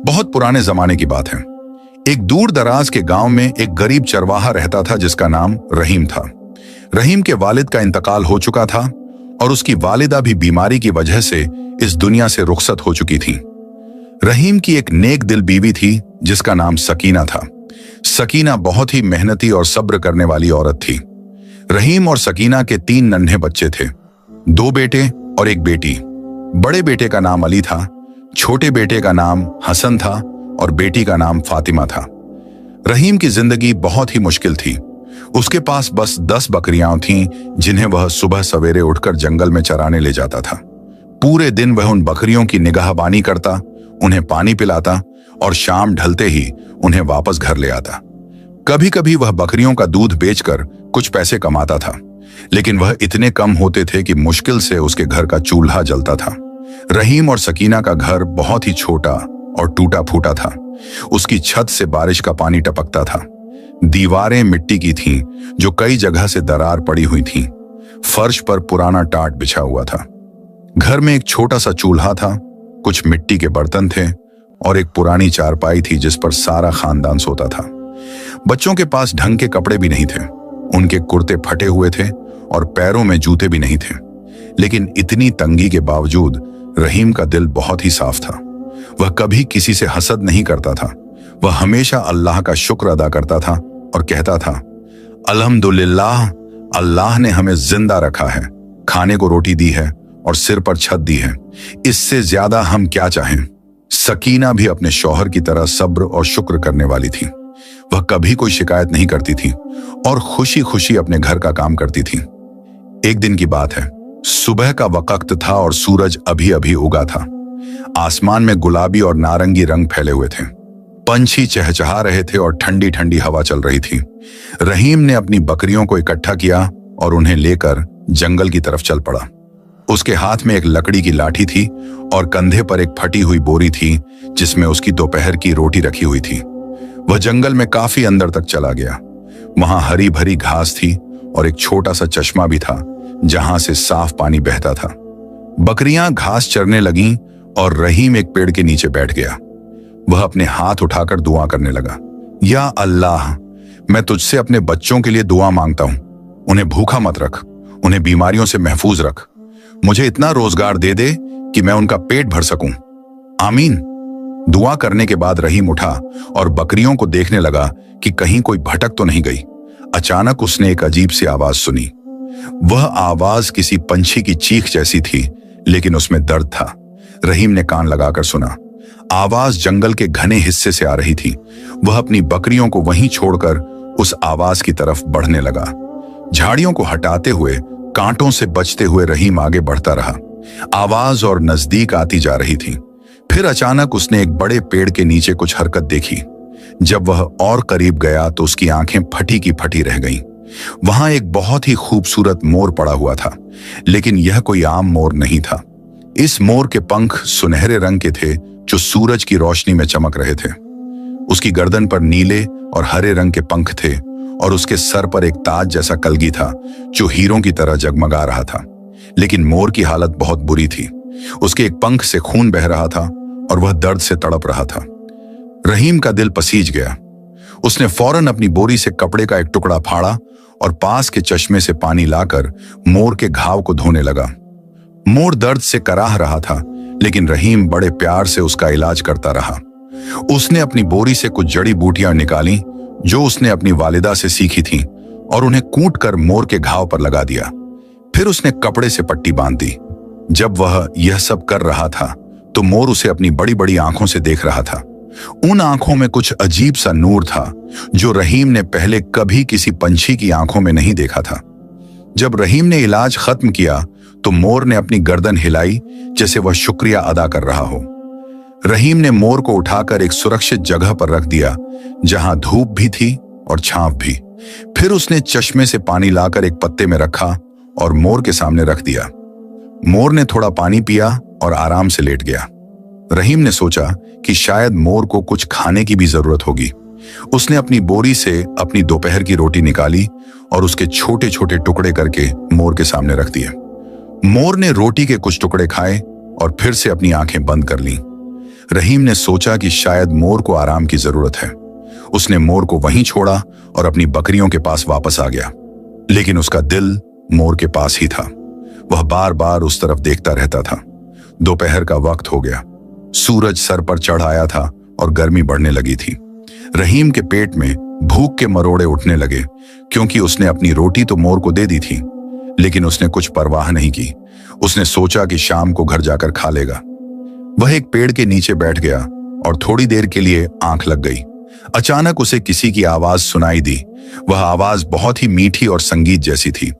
बहुत पुराने जमाने की बात है। एक दूर दराज के गांव में एक गरीब चरवाहा रहता था जिसका नाम रहीम था। रहीम के वालिद का इंतकाल हो चुका था और उसकी वालिदा भी बीमारी की वजह से इस दुनिया से रुखसत हो चुकी थी। रहीम की एक नेक दिल बीवी थी जिसका नाम सकीना था। सकीना बहुत ही मेहनती और सब्र करने वाली औरत थी। रहीम और सकीना के 3 नन्हे बच्चे थे, 2 बेटे और 1 बेटी। बड़े बेटे का नाम अली था, छोटे बेटे का नाम हसन था और बेटी का नाम फातिमा था। रहीम की जिंदगी बहुत ही मुश्किल थी। उसके पास बस 10 बकरियां थीं जिन्हें वह सुबह सवेरे उठकर जंगल में चराने ले जाता था। पूरे दिन वह उन बकरियों की निगाहबानी करता, उन्हें पानी पिलाता और शाम ढलते ही उन्हें वापस घर ले आता। कभी कभी वह बकरियों का दूध बेचकर कुछ पैसे कमाता था, लेकिन वह इतने कम होते थे कि मुश्किल से उसके घर का चूल्हा जलता था। रहीम और सकीना का घर बहुत ही छोटा और टूटा फूटा था। उसकी छत से बारिश का पानी टपकता था। दीवारें मिट्टी की थीं जो कई जगह से दरार पड़ी हुई थीं। फर्श पर पुराना टाट बिछा हुआ था। घर में एक छोटा सा चूल्हा था, कुछ मिट्टी के बर्तन थे और एक पुरानी चारपाई थी जिस पर सारा खानदान सोता था। बच्चों के पास ढंग के कपड़े भी नहीं थे। उनके कुर्ते फटे हुए थे और पैरों में जूते भी नहीं थे। लेकिन इतनी तंगी के बावजूद रहीम का दिल बहुत ही साफ था। वह कभी किसी से हसद नहीं करता था। वह हमेशा अल्लाह का शुक्र अदा करता था और कहता था, अल्हम्दुलिल्लाह, अल्लाह ने हमें जिंदा रखा है, खाने को रोटी दी है और सिर पर छत दी है। इससे ज्यादा हम क्या चाहें। सकीना भी अपने शौहर की तरह सब्र और शुक्र करने वाली थी। वह कभी कोई शिकायत नहीं करती थी और खुशी खुशी अपने घर का काम करती थी। एक दिन की बात है, सुबह का वक्त था और सूरज अभी अभी उगा था। आसमान में गुलाबी और नारंगी रंग फैले हुए थे। पंछी चहचहा रहे थे और ठंडी ठंडी हवा चल रही थी। रहीम ने अपनी बकरियों को इकट्ठा किया और उन्हें लेकर जंगल की तरफ चल पड़ा। उसके हाथ में एक लकड़ी की लाठी थी और कंधे पर एक फटी हुई बोरी थी जिसमें उसकी दोपहर की रोटी रखी हुई थी। वह जंगल में काफी अंदर तक चला गया। वहां हरी भरी घास थी और एक छोटा सा चश्मा भी था जहां से साफ पानी बहता था। बकरियां घास चरने लगीं और रहीम एक पेड़ के नीचे बैठ गया। वह अपने हाथ उठाकर दुआ करने लगा, या अल्लाह, मैं तुझसे अपने बच्चों के लिए दुआ मांगता हूं। उन्हें भूखा मत रख, उन्हें बीमारियों से महफूज रख। मुझे इतना रोजगार दे दे कि मैं उनका पेट भर सकूं। आमीन। दुआ करने के बाद रहीम उठा और बकरियों को देखने लगा कि कहीं कोई भटक तो नहीं गई। अचानक उसने एक अजीब सी आवाज सुनी। वह आवाज किसी पंछी की चीख जैसी थी, लेकिन उसमें दर्द था। रहीम ने कान लगाकर सुना। आवाज जंगल के घने हिस्से से आ रही थी। वह अपनी बकरियों को वहीं छोड़कर उस आवाज की तरफ बढ़ने लगा। झाड़ियों को हटाते हुए, कांटों से बचते हुए रहीम आगे बढ़ता रहा। आवाज और नजदीक आती जा रही थी। फिर अचानक उसने एक बड़े पेड़ के नीचे कुछ हरकत देखी। जब वह और करीब गया तो उसकी आंखें फटी की फटी रह गईं। वहां एक बहुत ही खूबसूरत मोर पड़ा हुआ था, लेकिन यह कोई आम मोर नहीं था। इस मोर के पंख सुनहरे रंग के थे जो सूरज की रोशनी में चमक रहे थे। उसकी गर्दन पर नीले और हरे रंग के पंख थे और उसके सर पर एक ताज जैसा कलगी था जो हीरों की तरह जगमगा रहा था। लेकिन मोर की हालत बहुत बुरी थी। उसके एक पंख से खून बह रहा था और वह दर्द से तड़प रहा था। रहीम का दिल पसीज गया। उसने फौरन अपनी बोरी से कपड़े का एक टुकड़ा फाड़ा और पास के चश्मे से पानी लाकर मोर के घाव को धोने लगा। मोर दर्द से कराह रहा था, लेकिन रहीम बड़े प्यार से उसका इलाज करता रहा। उसने अपनी बोरी से कुछ जड़ी बूटियां निकाली जो उसने अपनी वालिदा से सीखी थी और उन्हें कूट कर मोर के घाव पर लगा दिया। फिर उसने कपड़े से पट्टी बांध दी। जब वह यह सब कर रहा था तो मोर उसे अपनी बड़ी बड़ी आंखों से देख रहा था। उन आंखों में कुछ अजीब सा नूर था जो रहीम ने पहले कभी किसी पंछी की आंखों में नहीं देखा था। जब रहीम ने इलाज खत्म किया तो मोर ने अपनी गर्दन हिलाई जैसे वह शुक्रिया अदा कर रहा हो। रहीम ने मोर को उठाकर एक सुरक्षित जगह पर रख दिया जहां धूप भी थी और छांव भी। फिर उसने चश्मे से पानी लाकर एक पत्ते में रखा और मोर के सामने रख दिया। मोर ने थोड़ा पानी पिया और आराम से लेट गया। रहीम ने सोचा कि शायद मोर को कुछ खाने की भी जरूरत होगी। उसने अपनी बोरी से अपनी दोपहर की रोटी निकाली और उसके छोटे छोटे टुकड़े करके मोर के सामने रख दिए। मोर ने रोटी के कुछ टुकड़े खाए और फिर से अपनी आंखें बंद कर लीं। रहीम ने सोचा कि शायद मोर को आराम की जरूरत है। उसने मोर को वहीं छोड़ा और अपनी बकरियों के पास वापस आ गया, लेकिन उसका दिल मोर के पास ही था। वह बार बार उस तरफ देखता रहता था। दोपहर का वक्त हो गया, सूरज सर पर चढ़ आया था और गर्मी बढ़ने लगी थी। रहीम के पेट में भूख के मरोड़े उठने लगे, क्योंकि उसने अपनी रोटी तो मोर को दे दी थी, लेकिन उसने कुछ परवाह नहीं की। उसने सोचा कि शाम को घर जाकर खा लेगा। वह एक पेड़ के नीचे बैठ गया और थोड़ी देर के लिए आंख लग गई। अचानक उसे किसी की आवाज सुनाई दी। वह आवाज बहुत ही मीठी और संगीत जैसी थी।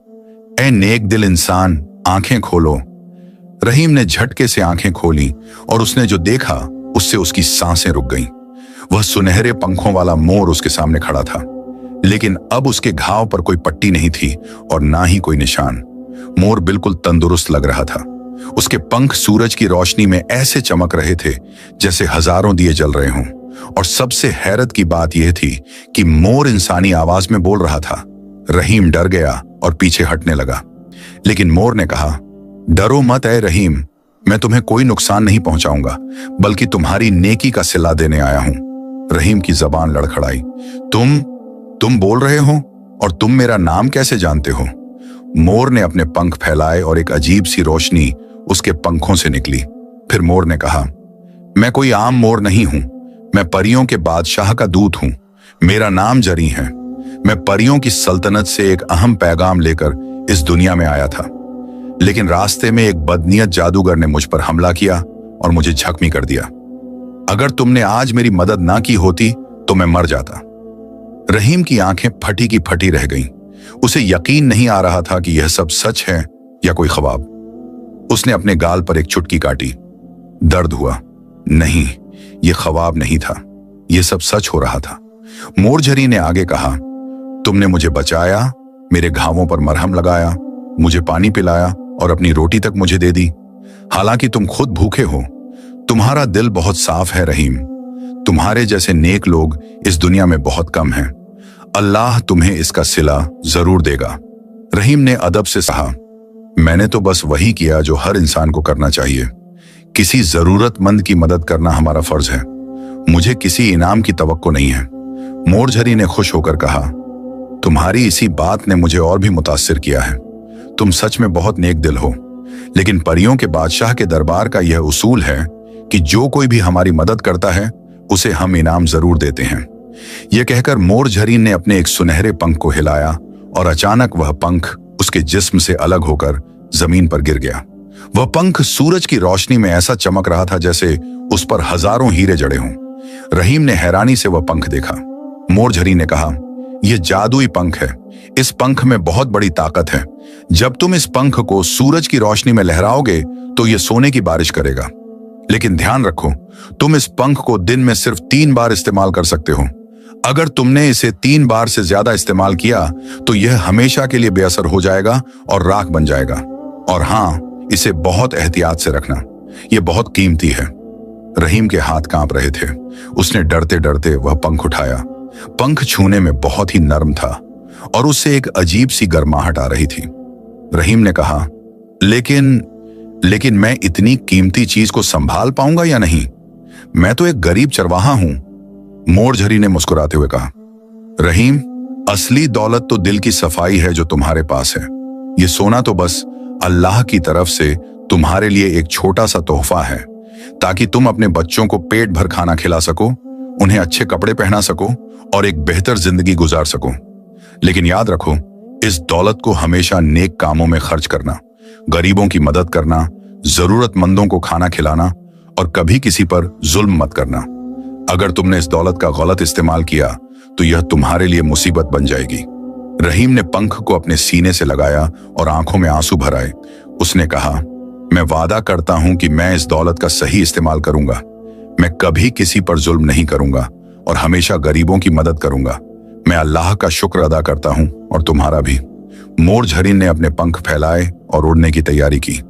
ऐ नेक दिल इंसान, आंखें खोलो। रहीम ने झटके से आंखें खोली और उसने जो देखा उससे उसकी सांसें रुक गईं। वह सुनहरे पंखों वाला मोर उसके सामने खड़ा था, लेकिन अब उसके घाव पर कोई पट्टी नहीं थी और ना ही कोई निशान। मोर बिल्कुल तंदुरुस्त लग रहा था। उसके पंख सूरज की रोशनी में ऐसे चमक रहे थे जैसे हजारों दिए जल रहे हों। और सबसे हैरत की बात यह थी कि मोर इंसानी आवाज में बोल रहा था। रहीम डर गया और पीछे हटने लगा, लेकिन मोर ने कहा, डरो मत ऐ रहीम, मैं तुम्हें कोई नुकसान नहीं पहुंचाऊंगा, बल्कि तुम्हारी नेकी का सिला देने आया हूं। रहीम की जबान लड़खड़ाई। तुम बोल रहे हो, और तुम मेरा नाम कैसे जानते हो? मोर ने अपने पंख फैलाए और एक अजीब सी रोशनी उसके पंखों से निकली। फिर मोर ने कहा, मैं कोई आम मोर नहीं हूं, मैं परियों के बादशाह का दूत हूं। मेरा नाम जरी है। मैं परियों की सल्तनत से एक अहम पैगाम लेकर इस दुनिया में आया था, लेकिन रास्ते में एक बदनीयत जादूगर ने मुझ पर हमला किया और मुझे जख्मी कर दिया। अगर तुमने आज मेरी मदद ना की होती तो मैं मर जाता। रहीम की आंखें फटी की फटी रह गईं। उसे यकीन नहीं आ रहा था कि यह सब सच है या कोई ख्वाब। उसने अपने गाल पर एक चुटकी काटी। दर्द हुआ। नहीं, यह ख्वाब नहीं था, यह सब सच हो रहा था। मोरझरी ने आगे कहा, तुमने मुझे बचाया, मेरे घावों पर मरहम लगाया, मुझे पानी पिलाया और अपनी रोटी तक मुझे दे दी। हालांकि तुम खुद भूखे हो। तुम्हारा दिल बहुत साफ है रहीम। तुम्हारे जैसे नेक लोग इस दुनिया में बहुत कम हैं। अल्लाह तुम्हें इसका सिला जरूर देगा। रहीम ने अदब से कहा, मैंने तो बस वही किया जो हर इंसान को करना चाहिए। किसी जरूरतमंद की मदद करना हमारा फर्ज है। मुझे किसी इनाम की तवक्को नहीं है। मोरझरी ने खुश होकर कहा, तुम्हारी इसी बात ने मुझे और भी मुतासिर किया है। तुम सच में बहुत नेक दिल हो। लेकिन परियों के बादशाह के दरबार का यह उसूल है कि जो कोई भी हमारी मदद करता है उसे हम इनाम जरूर देते हैं। यह कहकर मोरझरी ने अपने एक सुनहरे पंख को हिलाया और अचानक वह पंख उसके जिस्म से अलग होकर जमीन पर गिर गया। वह पंख सूरज की रोशनी में ऐसा चमक रहा था जैसे उस पर हजारों हीरे जड़े हों। रहीम ने हैरानी से वह पंख देखा। मोरझरी ने कहा, यह जादुई पंख है। इस पंख में बहुत बड़ी ताकत है। जब तुम इस पंख को सूरज की रोशनी में लहराओगे तो यह सोने की बारिश करेगा। लेकिन ध्यान रखो, तुम इस पंख को दिन में सिर्फ 3 बार इस्तेमाल कर सकते हो। अगर तुमने इसे 3 बार से ज्यादा इस्तेमाल किया तो यह हमेशा के लिए बेअसर हो जाएगा और राख बन जाएगा। और हां, इसे बहुत एहतियात से रखना, यह बहुत कीमती है। रहीम के हाथ कांप रहे थे। उसने डरते डरते वह पंख उठाया। पंख छूने में बहुत ही नरम था और उससे एक अजीब सी गर्माहट आ रही थी। रहीम ने कहा, लेकिन मैं इतनी कीमती चीज को संभाल पाऊंगा या नहीं? मैं तो एक गरीब चरवाहा हूं। मोरझरी ने मुस्कुराते हुए कहा, रहीम, असली दौलत तो दिल की सफाई है जो तुम्हारे पास है। यह सोना तो बस अल्लाह की तरफ से तुम्हारे लिए एक छोटा सा तोहफा है, ताकि तुम अपने बच्चों को पेट भर खाना खिला सको, उन्हें अच्छे कपड़े पहना सको और एक बेहतर जिंदगी गुजार सको। लेकिन याद रखो, इस दौलत को हमेशा नेक कामों में खर्च करना, गरीबों की मदद करना, जरूरतमंदों को खाना खिलाना और कभी किसी पर जुल्म मत करना। अगर तुमने इस दौलत का गलत इस्तेमाल किया तो यह तुम्हारे लिए मुसीबत बन जाएगी। रहीम ने पंख को अपने सीने से लगाया और आंखों में आंसू भर आए। उसने कहा, मैं वादा करता हूं कि मैं इस दौलत का सही इस्तेमाल करूंगा। मैं कभी किसी पर जुल्म नहीं करूंगा और हमेशा गरीबों की मदद करूंगा। मैं अल्लाह का शुक्र अदा करता हूं और तुम्हारा भी। मोरझरी ने अपने पंख फैलाए और उड़ने की तैयारी की।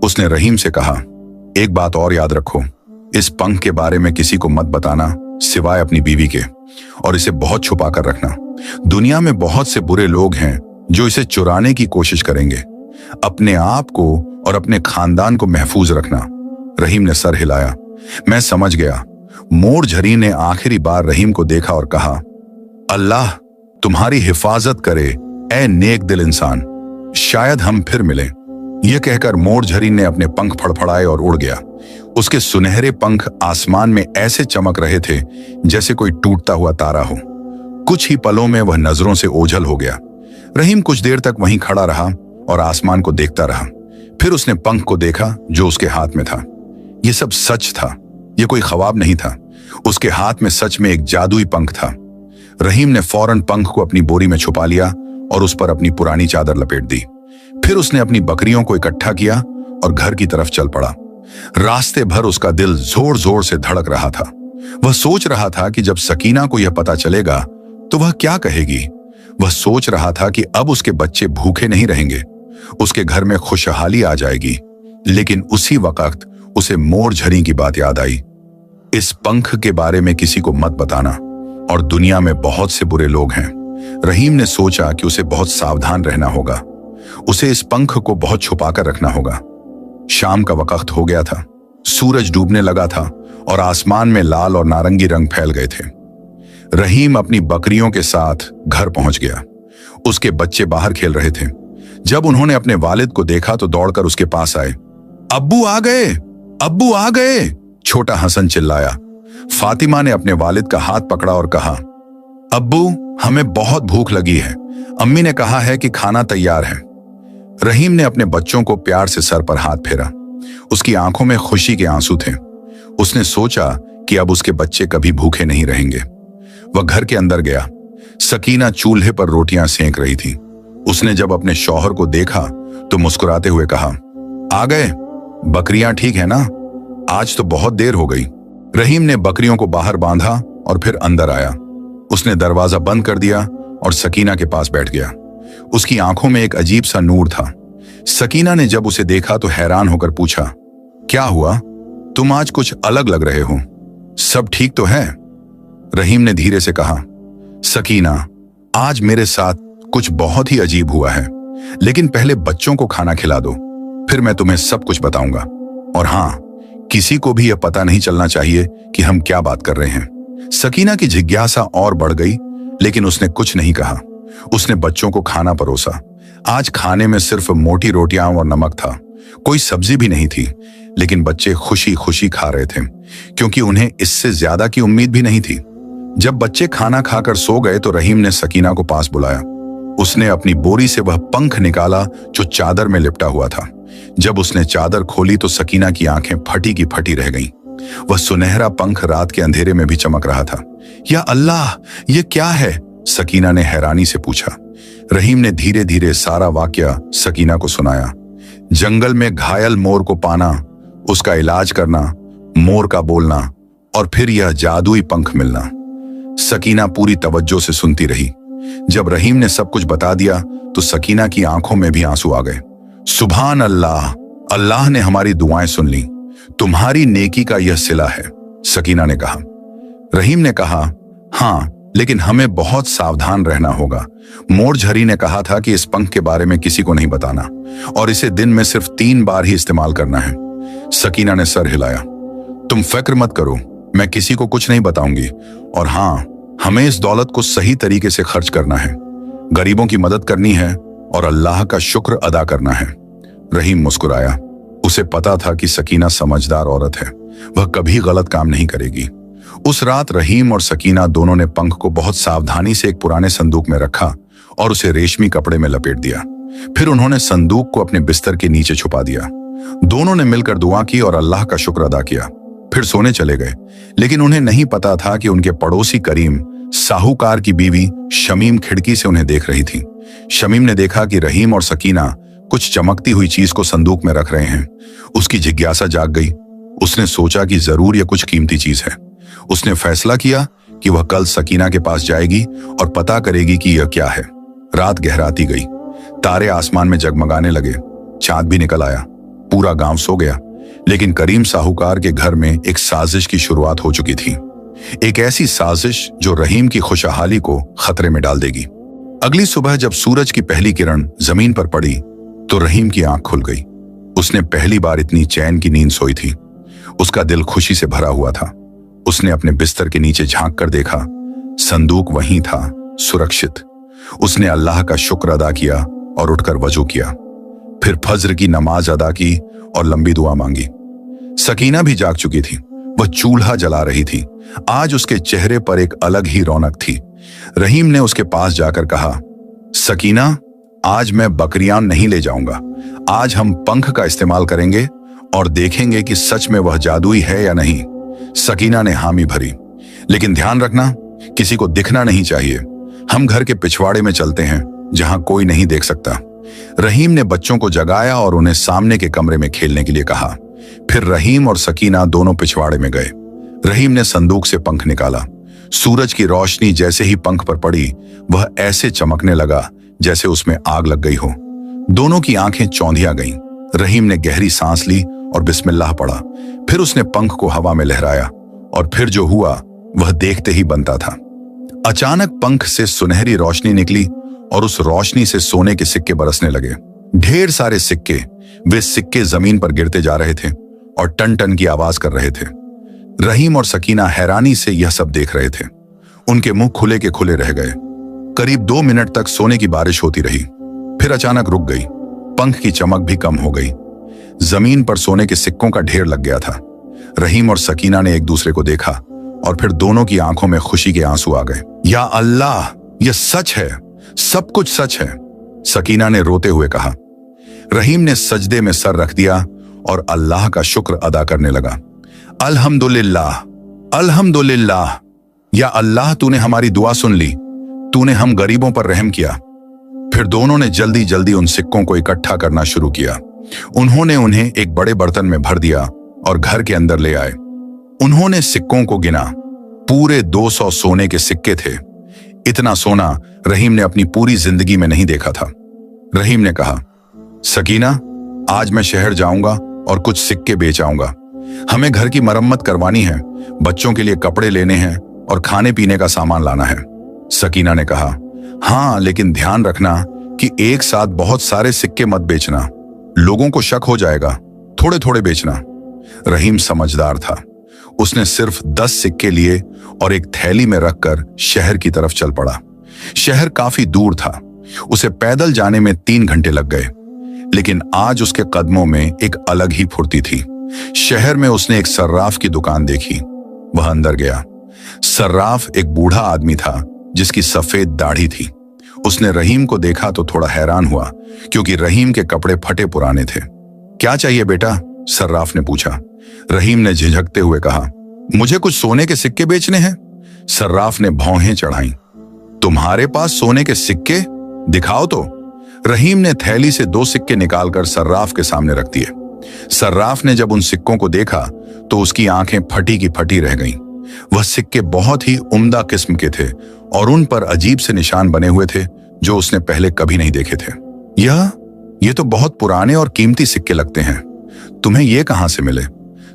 उसने रहीम से कहा, एक बात और याद रखो, इस पंख के बारे में किसी को मत बताना सिवाय अपनी बीवी के, और इसे बहुत छुपा कर रखना। दुनिया में बहुत से बुरे लोग हैं जो इसे चुराने की कोशिश करेंगे। अपने आप को और अपने खानदान को महफूज रखना। रहीम ने सर हिलाया। मैं समझ गया। मोर झरी ने आखिरी बार रहीम को देखा और कहा, अल्लाह तुम्हारी हिफाजत करे ए नेक दिल इंसान, शायद हम फिर मिलें। यह कहकर मोर झरी ने अपने पंख फड़फड़ाए और उड़ गया। उसके सुनहरे पंख आसमान में ऐसे चमक रहे थे जैसे कोई टूटता हुआ तारा हो। कुछ ही पलों में वह नजरों से ओझल हो गया। रहीम कुछ देर तक वहीं खड़ा रहा और आसमान को देखता रहा। फिर उसने पंख को देखा जो उसके हाथ में था। यह सब सच था, यह कोई ख्वाब नहीं था। उसके हाथ में सच में एक जादुई पंख था। रहीम ने फौरन पंख को अपनी बोरी में छुपा लिया और उस पर अपनी पुरानी चादर लपेट दी। फिर उसने अपनी बकरियों को इकट्ठा किया और घर की तरफ चल पड़ा। रास्ते भर उसका दिल जोर जोर से धड़क रहा था। वह सोच रहा था कि जब सकीना को यह पता चलेगा तो वह क्या कहेगी। वह सोच रहा था कि अब उसके बच्चे भूखे नहीं रहेंगे, उसके घर में खुशहाली आ जाएगी। लेकिन उसी वक्त उसे मोर झरी की बात याद आई। इस पंख के बारे में किसी को मत बताना, और दुनिया में बहुत से बुरे लोग हैं। रहीम ने सोचा कि उसे बहुत सावधान रहना होगा। उसे इस पंख को बहुत छुपाकर रखना होगा। शाम का वक्त हो गया था। सूरज डूबने लगा था और आसमान में लाल और नारंगी रंग फैल गए थे। रहीम अपनी बकरियों के साथ घर पहुंच गया। उसके बच्चे बाहर खेल रहे थे। जब उन्होंने अपने वालिद को देखा तो दौड़कर उसके पास आए। अब्बू आ गए, अब्बू आ गए, छोटा हसन चिल्लाया। फातिमा ने अपने वालिद का हाथ पकड़ा और कहा, अब्बू हमें बहुत भूख लगी है, अम्मी ने कहा है कि खाना तैयार है। रहीम ने अपने बच्चों को प्यार से सर पर हाथ फेरा। उसकी आंखों में खुशी के आंसू थे। उसने सोचा कि अब उसके बच्चे कभी भूखे नहीं रहेंगे। वह घर के अंदर गया। सकीना चूल्हे पर रोटियां सेंक रही थी। उसने जब अपने शौहर को देखा तो मुस्कुराते हुए कहा, आ गए, बकरियां ठीक है ना? आज तो बहुत देर हो गई। रहीम ने बकरियों को बाहर बांधा और फिर अंदर आया। उसने दरवाजा बंद कर दिया और सकीना के पास बैठ गया। उसकी आंखों में एक अजीब सा नूर था। सकीना ने जब उसे देखा तो हैरान होकर पूछा, क्या हुआ? तुम आज कुछ अलग लग रहे हो, सब ठीक तो है? रहीम ने धीरे से कहा, सकीना आज मेरे साथ कुछ बहुत ही अजीब हुआ है, लेकिन पहले बच्चों को खाना खिला दो, फिर मैं तुम्हें सब कुछ बताऊंगा। और हां, किसी को भी यह पता नहीं चलना चाहिए कि हम क्या बात कर रहे हैं। सकीना की जिज्ञासा और बढ़ गई, लेकिन उसने कुछ नहीं कहा। उसने बच्चों को खाना परोसा। आज खाने में सिर्फ मोटी रोटियां और नमक था, कोई सब्जी भी नहीं थी। लेकिन बच्चे खुशी खुशी खा रहे थे, क्योंकि उन्हें इससे ज्यादा की उम्मीद भी नहीं थी। जब बच्चे खाना खाकर सो गए तो रहीम ने सकीना को पास बुलाया। उसने अपनी बोरी से वह पंख निकाला जो चादर में लिपटा हुआ था। जब उसने चादर खोली तो सकीना की आंखें फटी की फटी रह गईं। वह सुनहरा पंख रात के अंधेरे में भी चमक रहा था। या अल्लाह, ये क्या है? सकीना ने हैरानी से पूछा। रहीम ने धीरे धीरे सारा वाकया सकीना को सुनाया। जंगल में घायल मोर को पाना, उसका इलाज करना, मोर का बोलना और फिर यह जादुई पंख मिलना। सकीना पूरी तवज्जो से सुनती रही। जब रहीम ने सब कुछ बता दिया तो सकीना की आंखों में भी आंसू आ गए। सुभान अल्लाह, अल्लाह ने हमारी दुआएं सुन ली, तुम्हारी नेकी का यह सिला है, सकीना ने कहा। रहीम ने कहा, हां, लेकिन हमें बहुत सावधान रहना होगा। मोर झरी ने कहा था कि इस पंख के बारे में किसी को नहीं बताना और इसे दिन में सिर्फ 3 बार ही इस्तेमाल करना है। सकीना ने सर हिलाया। तुम फिक्र मत करो, मैं किसी को कुछ नहीं बताऊंगी। और हां, हमें इस दौलत को सही तरीके से खर्च करना है, गरीबों की मदद करनी है और अल्लाह का शुक्र अदा करना है। रहीम मुस्कुराया। उसे पता था कि सकीना समझदार औरत है, वह कभी गलत काम नहीं करेगी। उस रात रहीम और सकीना दोनों ने पंख को बहुत सावधानी से एक पुराने संदूक में रखा और उसे रेशमी कपड़े में लपेट दिया। फिर उन्होंने संदूक को अपने बिस्तर के नीचे छुपा दिया। दोनों ने मिलकर दुआ की और अल्लाह का शुक्र अदा किया। फिर सोने चले गए। लेकिन उन्हें नहीं पता था कि उनके पड़ोसी करीम, साहूकार की बीवी शमीम खिड़की से उन्हें देख रही थी। शमीम ने देखा कि रहीम और सकीना कुछ चमकती हुई चीज को संदूक में रख रहे हैं। उसकी जिज्ञासा जाग गई। उसने सोचा कि जरूर यह कुछ कीमती चीज है। उसने फैसला किया कि वह कल सकीना के पास जाएगी और पता करेगी कि यह क्या है। रात गहराती गई। तारे आसमान में जगमगाने लगे। चांद भी निकल आया। पूरा गांव सो गया। लेकिन करीम साहूकार के घर में एक साजिश की शुरुआत हो चुकी थी। एक ऐसी साजिश जो रहीम की खुशहाली को खतरे में डाल देगी। अगली सुबह जब सूरज की पहली किरण जमीन पर पड़ी तो रहीम की आंख खुल गई। उसने पहली बार इतनी चैन की नींद सोई थी। उसका दिल खुशी से भरा हुआ था। उसने अपने बिस्तर के नीचे झांक कर देखा, संदूक वहीं था, सुरक्षित। उसने अल्लाह का शुक्र अदा किया और उठकर वजू किया। फिर फज्र की नमाज अदा की और लंबी दुआ मांगी। सकीना भी जाग चुकी थी। वह चूल्हा जला रही थी। आज उसके चेहरे पर एक अलग ही रौनक थी। रहीम ने उसके पास जाकर कहा, सकीना, आज मैं बकरियां नहीं ले जाऊंगा। आज हम पंख का इस्तेमाल करेंगे और देखेंगे कि सच में वह जादुई है या नहीं। सकीना ने हामी भरी, लेकिन ध्यान रखना, किसी को दिखना नहीं चाहिए। हम घर के पिछवाड़े में चलते हैं, जहां कोई नहीं देख सकता। रहीम ने बच्चों को जगाया और उन्हें सामने के कमरे में खेलने के लिए कहा। फिर रहीम और सकीना दोनों पिछवाड़े में गए। रहीम ने संदूक से पंख निकाला। सूरज की रोशनी जैसे ही पंख पर पड़ी, वह ऐसे चमकने लगा जैसे उसमें आग लग गई हो। दोनों की आंखें चौंधिया गईं। रहीम ने गहरी सांस ली और बिस्मिल्लाह पढ़ा। फिर उसने पंख को हवा में लहराया और फिर जो हुआ वह देखते ही बनता था। अचानक पंख से सुनहरी रोशनी निकली और उस रोशनी से सोने के सिक्के बरसने लगे। ढेर सारे सिक्के। वे सिक्के जमीन पर गिरते जा रहे थे और टन टन की आवाज कर रहे थे। रहीम और सकीना हैरानी से यह सब देख रहे थे। उनके मुंह खुले के खुले रह गए। करीब 2 मिनट तक सोने की बारिश होती रही, फिर अचानक रुक गई। पंख की चमक भी कम हो गई। जमीन पर सोने के सिक्कों का ढेर लग गया था। रहीम और सकीना ने एक दूसरे को देखा और फिर दोनों की आंखों में खुशी के आंसू आ गए। या अल्लाह, यह सच है, सब कुछ सच है, सकीना ने रोते हुए कहा। रहीम ने सजदे में सर रख दिया और अल्लाह का शुक्र अदा करने लगा। अल्हम्दुलिल्लाह, अल्हम्दुलिल्लाह, या अल्लाह, तूने हमारी दुआ सुन ली, तूने हम गरीबों पर रहम किया। फिर दोनों ने जल्दी जल्दी उन सिक्कों को इकट्ठा करना शुरू किया। उन्होंने उन्हें एक बड़े बर्तन में भर दिया और घर के अंदर ले आए। उन्होंने सिक्कों को गिना। पूरे 200 सोने के सिक्के थे। इतना सोना रहीम ने अपनी पूरी जिंदगी में नहीं देखा था। रहीम ने कहा, सकीना, आज मैं शहर जाऊंगा और कुछ सिक्के बेच आऊंगा। हमें घर की मरम्मत करवानी है, बच्चों के लिए कपड़े लेने हैं और खाने पीने का सामान लाना है। सकीना ने कहा, हाँ, लेकिन ध्यान रखना कि एक साथ बहुत सारे सिक्के मत बेचना, लोगों को शक हो जाएगा। थोड़े थोड़े बेचना। रहीम समझदार था। उसने सिर्फ 10 सिक्के लिए और एक थैली में रखकर शहर की तरफ चल पड़ा। शहर काफी दूर था। उसे पैदल जाने में 3 घंटे लग गए, लेकिन आज उसके कदमों में एक अलग ही फुर्ती थी। शहर में उसने एक सर्राफ की दुकान देखी। वह अंदर गया। सर्राफ एक बूढ़ा आदमी था जिसकी सफेद दाढ़ी थी। उसने रहीम को देखा तो थोड़ा हैरान हुआ, क्योंकि रहीम के कपड़े फटे पुराने थे। क्या चाहिए बेटा? सर्राफ ने पूछा। रहीम ने झिझकते हुए कहा, मुझे कुछ सोने के सिक्के बेचने हैं। सर्राफ ने भौहें चढ़ाई। तुम्हारे पास सोने के सिक्के? दिखाओ तो। रहीम ने थैली से 2 सिक्के निकालकर सर्राफ के सामने रख दिए। सर्राफ ने जब उन सिक्कों को देखा तो उसकी आंखें फटी की फटी रह गईं। वह सिक्के बहुत ही उम्दा किस्म के थे और उन पर अजीब से निशान बने हुए थे जो उसने पहले कभी नहीं देखे थे। ये तो बहुत पुराने और कीमती सिक्के लगते हैं। तुम्हें ये कहां से मिले?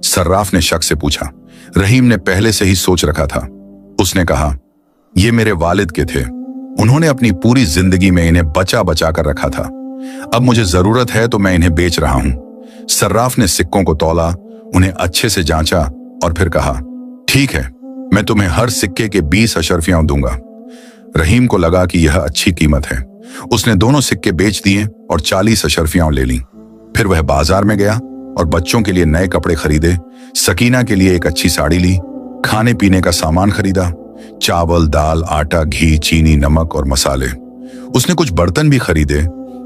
सर्राफ ने शक से पूछा। रहीम ने पहले से ही सोच रखा था। उसने कहा, ये मेरे वालिद के थे। उन्होंने अपनी पूरी जिंदगी में इन्हें बचा बचा कर रखा था। अब मुझे जरूरत है तो मैं इन्हें बेच रहा हूं। सर्राफ ने सिक्कों को तौला, उन्हें अच्छे से जांचा और फिर कहा, ठीक है, मैं तुम्हें हर सिक्के के 20 अशरफियां दूंगा। रहीम को लगा कि यह अच्छी कीमत है। उसने दोनों सिक्के बेच दिए और 40 अशरफियां ले लीं। फिर वह बाजार में गया और बच्चों के लिए नए कपड़े खरीदे। सकीना के लिए एक अच्छी साड़ी ली। खाने पीने का सामान खरीदा, चावल, दाल, आटा, घी, चीनी, नमक और मसाले। उसने कुछ बर्तन भी खरीदे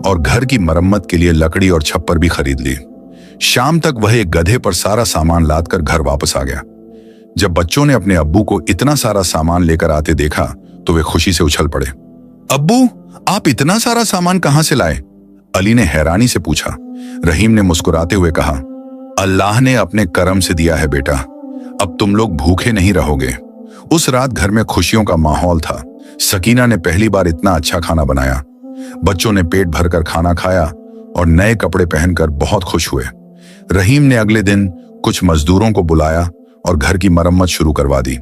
और घर की मरम्मत के लिए लकड़ी और छप्पर भी खरीद ली। शाम तक वह एक गधे पर सारा सामान लादकर घर वापस आ गया। जब बच्चों ने अपने अब्बू को इतना सारा सामान लेकर आते देखा तो वे खुशी से उछल पड़े। अब्बू, आप इतना सारा सामान कहां से लाए? अली ने हैरानी से पूछा। रहीम ने मुस्कुराते हुए कहा, अल्लाह ने अपने करम से दिया है बेटा, अब तुम लोग भूखे नहीं रहोगे। उस रात घर में खुशियों का माहौल था। सकीना ने पहली बार इतना अच्छा खाना बनाया। बच्चों ने पेट भरकर खाना खाया और नए कपड़े पहनकर बहुत खुश हुए। रहीम ने अगले दिन कुछ मजदूरों को बुलाया और घर की मरम्मत शुरू करवा दी।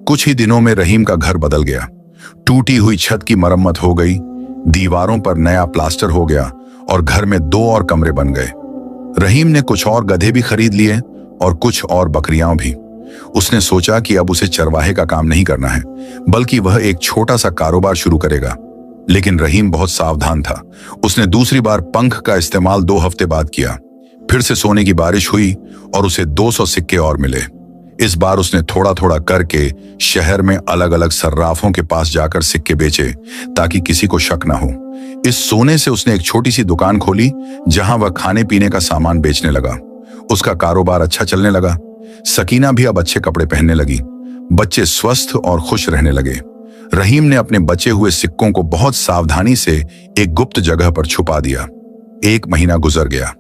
कुछ ही दिनों में रहीम का घर बदल गया। टूटी हुई छत की मरम्मत हो गई, दीवारों पर नया प्लास्टर हो गया और घर में 2 और कमरे बन गए। रहीम ने कुछ और गधे भी खरीद लिए और कुछ और बकरियां भी। उसने सोचा कि अब उसे चरवाहे का काम नहीं करना है, बल्कि वह एक छोटा सा कारोबार शुरू करेगा। लेकिन रहीम बहुत सावधान था। उसने दूसरी बार पंख का इस्तेमाल 2 हफ्ते बाद किया। फिर से सोने की बारिश हुई और उसे 200 सिक्के और मिले। इस बार उसने थोड़ा थोड़ा करके शहर में अलग अलग सर्राफों के पास जाकर सिक्के बेचे, ताकि किसी को शक ना हो। इस सोने से उसने एक छोटी सी दुकान खोली, जहां वह खाने पीने का सामान बेचने लगा। उसका कारोबार अच्छा चलने लगा। सकीना भी अब अच्छे कपड़े पहनने लगी। बच्चे स्वस्थ और खुश रहने लगे। रहीम ने अपने बचे हुए सिक्कों को बहुत सावधानी से एक गुप्त जगह पर छुपा दिया। 1 महीना गुजर गया।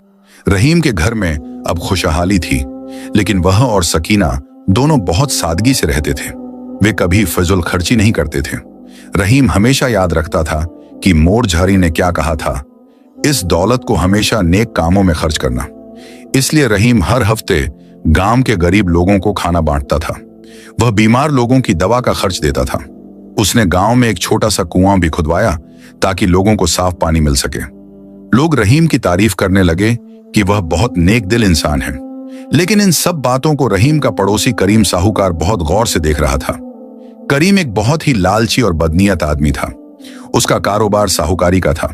रहीम के घर में अब खुशहाली थी, लेकिन वह और सकीना दोनों बहुत सादगी से रहते थे। वे कभी फजूल खर्ची नहीं करते थे। रहीम हमेशा याद रखता था कि मोरझारी ने क्या कहा था, इस दौलत को हमेशा नेक कामों में खर्च करना। इसलिए रहीम हर हफ्ते गांव के गरीब लोगों को खाना बांटता था। वह बीमार लोगों की दवा का खर्च देता था। उसने गांव में एक छोटा सा कुआं भी खुदवाया, ताकि लोगों को साफ पानी मिल सके। लोग रहीम की तारीफ करने लगे कि वह बहुत नेक दिल इंसान है। लेकिन इन सब बातों को रहीम का पड़ोसी करीम साहूकार बहुत गौर से देख रहा था। करीम एक बहुत ही लालची और बदनीयत आदमी था। उसका कारोबार साहूकारी का था।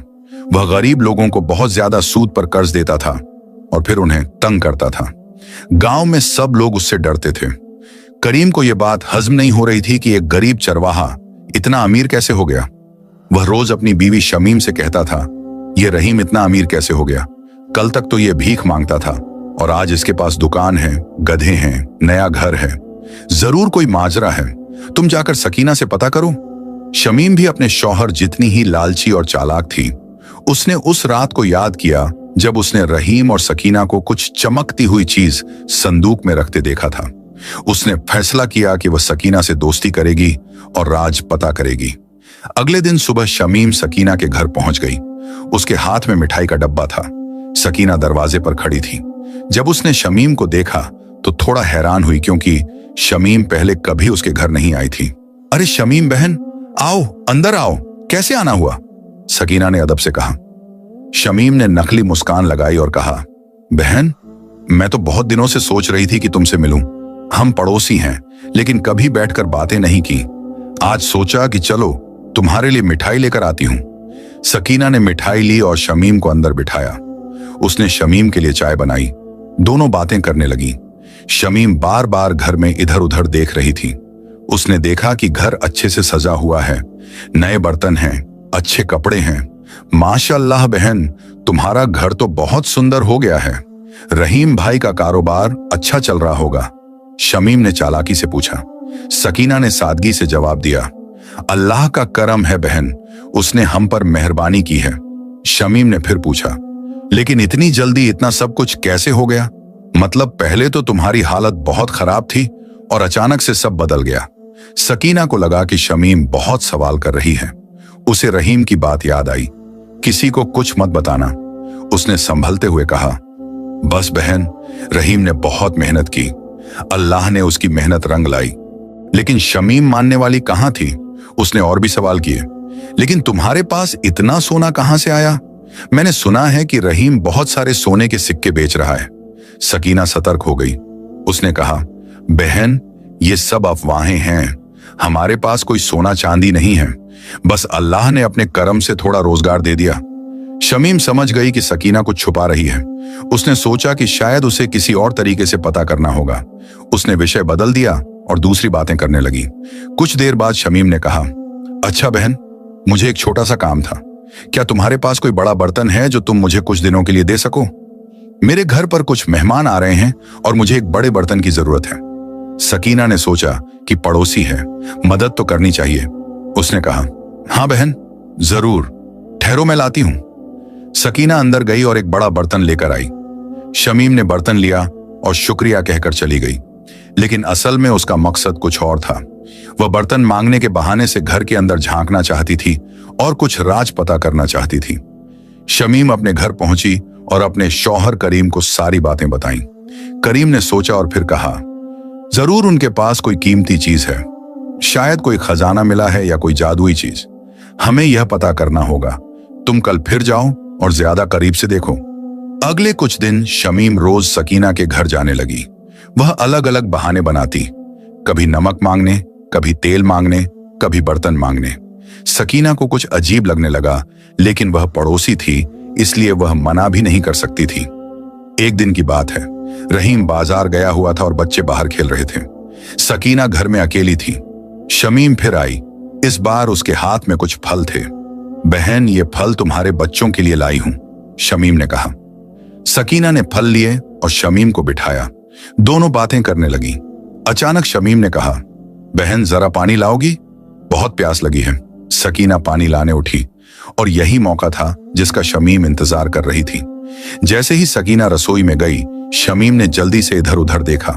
वह गरीब लोगों को बहुत ज्यादा सूद पर कर्ज देता था और फिर उन्हें तंग करता था। गांव में सब लोग उससे डरते थे। करीम को यह बात हजम नहीं हो रही थी कि एक गरीब चरवाहा इतना अमीर कैसे हो गया। वह रोज अपनी बीवी शमीम से कहता था, यह रहीम इतना अमीर कैसे हो गया? कल तक तो यह भीख मांगता था और आज इसके पास दुकान है, गधे हैं, नया घर है। जरूर कोई माजरा है। तुम जाकर सकीना से पता करो। शमीम भी अपने शौहर जितनी ही लालची और चालाक थी। उसने उस रात को याद किया जब उसने रहीम और सकीना को कुछ चमकती हुई चीज संदूक में रखते देखा था। उसने फैसला किया कि वह सकीना से दोस्ती करेगी और राज पता करेगी। अगले दिन सुबह शमीम सकीना के घर पहुंच गई। उसके हाथ में मिठाई का डब्बा था। सकीना दरवाजे पर खड़ी थी। जब उसने शमीम को देखा तो थोड़ा हैरान हुई, क्योंकि शमीम पहले कभी उसके घर नहीं आई थी। अरे शमीम बहन, आओ, अंदर आओ, कैसे आना हुआ? सकीना ने अदब से कहा। शमीम ने नकली मुस्कान लगाई और कहा, बहन, मैं तो बहुत दिनों से सोच रही थी कि तुमसे मिलूं। हम पड़ोसी हैं, लेकिन कभी बैठकर बातें नहीं की। आज सोचा कि चलो तुम्हारे लिए मिठाई लेकर आती हूं। सकीना ने मिठाई ली और शमीम को अंदर बिठाया। उसने शमीम के लिए चाय बनाई। दोनों बातें करने लगी। शमीम बार बार घर में इधर उधर देख रही थी। उसने देखा कि घर अच्छे से सजा हुआ है, नए बर्तन हैं, अच्छे कपड़े हैं। माशाअल्लाह बहन, तुम्हारा घर तो बहुत सुंदर हो गया है। रहीम भाई का कारोबार अच्छा चल रहा होगा? शमीम ने चालाकी से पूछा। सकीना ने सादगी से जवाब दिया, अल्लाह का करम है बहन, उसने हम पर मेहरबानी की है। शमीम ने फिर पूछा, लेकिन इतनी जल्दी इतना सब कुछ कैसे हो गया? मतलब पहले तो तुम्हारी हालत बहुत खराब थी और अचानक से सब बदल गया। सकीना को लगा कि शमीम बहुत सवाल कर रही है। उसे रहीम की बात याद आई। किसी को कुछ मत बताना, उसने संभलते हुए कहा। बस बहन, रहीम ने बहुत मेहनत की, अल्लाह ने उसकी मेहनत रंग लाई। लेकिन शमीम मानने वाली कहां थी? उसने और भी सवाल किए। लेकिन तुम्हारे पास इतना सोना कहां से आया? मैंने सुना है कि रहीम बहुत सारे सोने के सिक्के बेच रहा है। सकीना सतर्क हो गई। उसने कहा, बहन, ये सब अफवाहें हैं। हमारे पास कोई सोना चांदी नहीं है, बस अल्लाह ने अपने करम से थोड़ा रोजगार दे दिया। शमीम समझ गई कि सकीना कुछ छुपा रही है। उसने सोचा कि शायद उसे किसी और तरीके से पता करना होगा। उसने विषय बदल दिया और दूसरी बातें करने लगी। कुछ देर बाद शमीम ने कहा, अच्छा बहन, मुझे एक छोटा सा काम था। क्या तुम्हारे पास कोई बड़ा बर्तन है जो तुम मुझे कुछ दिनों के लिए दे सको? मेरे घर पर कुछ मेहमान आ रहे हैं और मुझे एक बड़े बर्तन की जरूरत है। सकीना ने सोचा कि पड़ोसी है, मदद तो करनी चाहिए। उसने कहा, हाँ बहन, जरूर, ठहरो मैं लाती हूं। सकीना अंदर गई और एक बड़ा बर्तन लेकर आई। शमीम ने बर्तन लिया और शुक्रिया कहकर चली गई। लेकिन असल में उसका मकसद कुछ और था। वह बर्तन मांगने के बहाने से घर के अंदर झांकना चाहती थी और कुछ राज पता करना चाहती थी। शमीम अपने घर पहुंची और अपने शौहर करीम को सारी बातें बताईं। करीम ने सोचा और फिर कहा, जरूर उनके पास कोई कीमती चीज है, शायद कोई खजाना मिला है या कोई जादुई चीज। हमें यह पता करना होगा। तुम कल फिर जाओ और ज्यादा करीब से देखो। अगले कुछ दिन शमीम रोज सकीना के घर जाने लगी। वह अलग अलग बहाने बनाती, कभी नमक मांगने, कभी तेल मांगने, कभी बर्तन मांगने। सकीना को कुछ अजीब लगने लगा, लेकिन वह पड़ोसी थी, इसलिए वह मना भी नहीं कर सकती थी। एक दिन की बात है, रहीम बाजार गया हुआ था और बच्चे बाहर खेल रहे थे। सकीना घर में अकेली थी। शमीम फिर आई। इस बार उसके हाथ में कुछ फल थे। बहन, ये फल तुम्हारे बच्चों के लिए लाई हूं, शमीम ने कहा। सकीना ने फल लिए और शमीम को बिठाया। दोनों बातें करने लगी। अचानक शमीम ने कहा, बहन जरा पानी लाओगी? बहुत प्यास लगी है। सकीना पानी लाने उठी और यही मौका था जिसका शमीम इंतजार कर रही थी। जैसे ही सकीना रसोई में गई, शमीम ने जल्दी से इधर उधर देखा।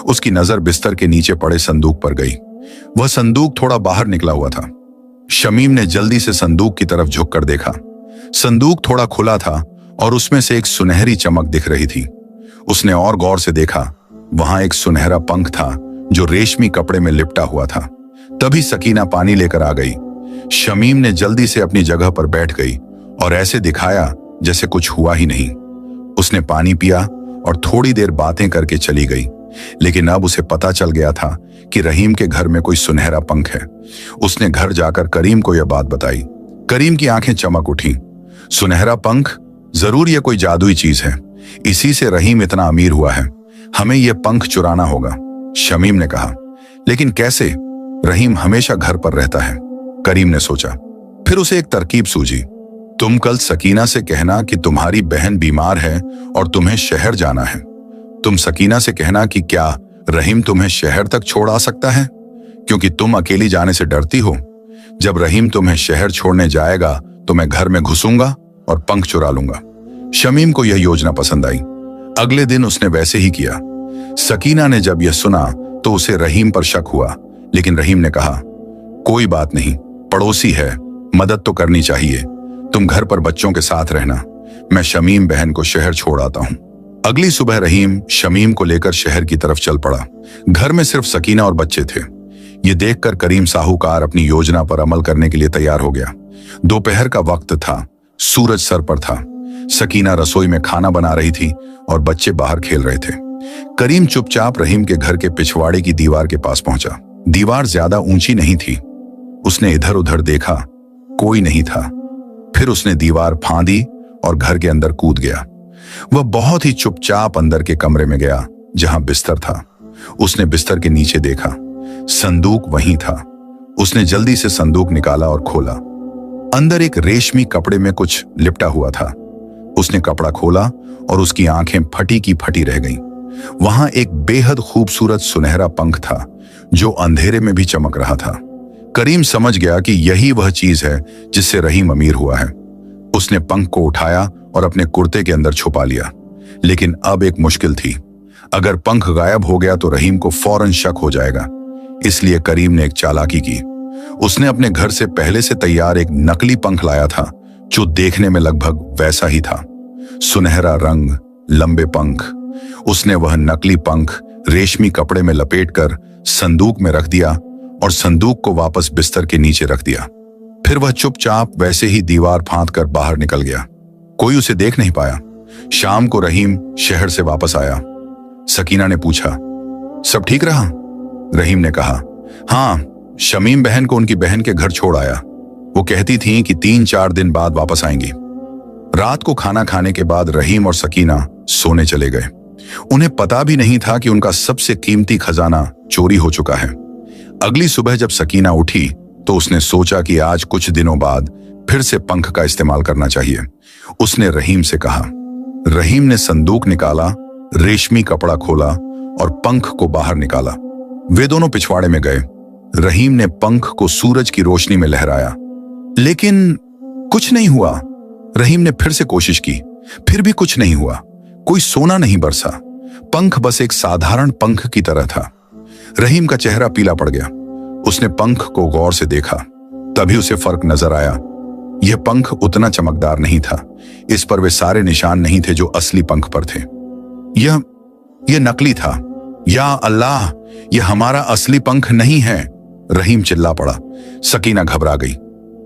उसकी नजर बिस्तर के नीचे पड़े संदूक पर गई। वह संदूक थोड़ा बाहर निकला हुआ था। शमीम ने जल्दी से संदूक की तरफ झुककर देखा। संदूक थोड़ा खुला था और उसमें से एक सुनहरी चमक दिख रही थी। उसने और गौर से देखा। वहां एक सुनहरा पंख था जो रेशमी कपड़े में लिपटा हुआ था। तभी सकीना पानी लेकर आ गई। शमीम ने जल्दी से अपनी जगह पर बैठ गई और ऐसे दिखाया जैसे कुछ हुआ ही नहीं। उसने पानी पिया और थोड़ी देर बातें करके चली गई। लेकिन अब उसे पता चल गया था कि रहीम के घर में कोई सुनहरा पंख है। उसने घर जाकर करीम को यह बात बताई। करीम की आंखें चमक उठी। सुनहरा पंख? जरूर यह कोई जादुई चीज है। इसी से रहीम इतना अमीर हुआ है। हमें यह पंख चुराना होगा, शमीम ने कहा। लेकिन कैसे? रहीम हमेशा घर पर रहता है, करीम ने सोचा। फिर उसे एक तरकीब सूझी। तुम कल सकीना से कहना कि तुम्हारी बहन बीमार है और तुम्हें शहर जाना है। तुम सकीना से कहना कि क्या रहीम तुम्हें शहर तक छोड़ आ सकता है, क्योंकि तुम अकेली जाने से डरती हो। जब रहीम तुम्हें शहर छोड़ने जाएगा तो मैं घर में घुसूंगा और पंख चुरा लूंगा। शमीम को यह योजना पसंद आई। अगले दिन उसने वैसे ही किया। सकीना ने जब यह सुना तो उसे रहीम पर शक हुआ, लेकिन रहीम ने कहा, कोई बात नहीं, पड़ोसी है, मदद तो करनी चाहिए। तुम घर पर बच्चों के साथ रहना, मैं शमीम बहन को शहर छोड़ आता हूं। अगली सुबह रहीम शमीम को लेकर शहर की तरफ चल पड़ा। घर में सिर्फ सकीना और बच्चे थे। ये देखकर करीम साहूकार अपनी योजना पर अमल करने के लिए तैयार हो गया। दोपहर का वक्त था, सूरज सर पर था। सकीना रसोई में खाना बना रही थी और बच्चे बाहर खेल रहे थे। करीम चुपचाप रहीम के घर के पिछवाड़े की दीवार के पास पहुंचा। दीवार ज्यादा ऊंची नहीं थी। उसने इधर उधर देखा, कोई नहीं था। फिर उसने दीवार फांदी और घर के अंदर कूद गया। वह बहुत ही चुपचाप अंदर के कमरे में गया जहां बिस्तर था। उसने बिस्तर के नीचे देखा, संदूक वहीं था। उसने जल्दी से संदूक निकाला और खोला। अंदर एक रेशमी कपड़े में कुछ लिपटा हुआ था। उसने कपड़ा खोला और उसकी आंखें फटी की फटी रह गईं। वहां एक बेहद खूबसूरत सुनहरा पंख था जो अंधेरे में भी चमक रहा था। करीम समझ गया कि यही वह चीज है जिससे रहीम अमीर हुआ है। उसने पंख को उठाया और अपने कुर्ते के अंदर छुपा लिया। लेकिन अब एक मुश्किल थी। अगर पंख गायब हो गया तो रहीम को फौरन शक हो जाएगा। इसलिए करीम ने एक चालाकी की। उसने अपने घर से पहले से तैयार एक नकली पंख लाया था जो देखने में लगभग वैसा ही था। सुनहरा रंग, लंबे पंख। उसने वह नकली पंख रेशमी कपड़े में लपेटकर संदूक में रख दिया और संदूक को वापस बिस्तर के नीचे रख दिया। फिर वह चुपचाप वैसे ही दीवार फांद कर बाहर निकल गया। कोई उसे देख नहीं पाया। शाम को रहीम शहर से वापस आया। सकीना ने पूछा, सब ठीक रहा? रहीम ने कहा, हाँ, शमीम बहन को उनकी बहन के घर छोड़ आया। वो कहती थी कि 3-4 दिन बाद वापस आएंगी। रात को खाना खाने के बाद रहीम और सकीना सोने चले गए। उन्हें पता भी नहीं था कि उनका सबसे कीमती खजाना चोरी हो चुका है। अगली सुबह जब सकीना उठी तो उसने सोचा कि आज कुछ दिनों बाद फिर से पंख का इस्तेमाल करना चाहिए। उसने रहीम से कहा। रहीम ने संदूक निकाला, रेशमी कपड़ा खोला और पंख को बाहर निकाला। वे दोनों पिछवाड़े में गए। रहीम ने पंख को सूरज की रोशनी में लहराया, लेकिन कुछ नहीं हुआ। रहीम ने फिर से कोशिश की, फिर भी कुछ नहीं हुआ। कोई सोना नहीं बरसा। पंख बस एक साधारण पंख की तरह था। रहीम का चेहरा पीला पड़ गया। उसने पंख को गौर से देखा। तभी उसे फर्क नजर आया। यह पंख उतना चमकदार नहीं था। इस पर वे सारे निशान नहीं थे जो असली पंख पर थे। यह नकली था। या अल्लाह, यह हमारा असली पंख नहीं है, रहीम चिल्ला पड़ा। सकीना घबरा गई।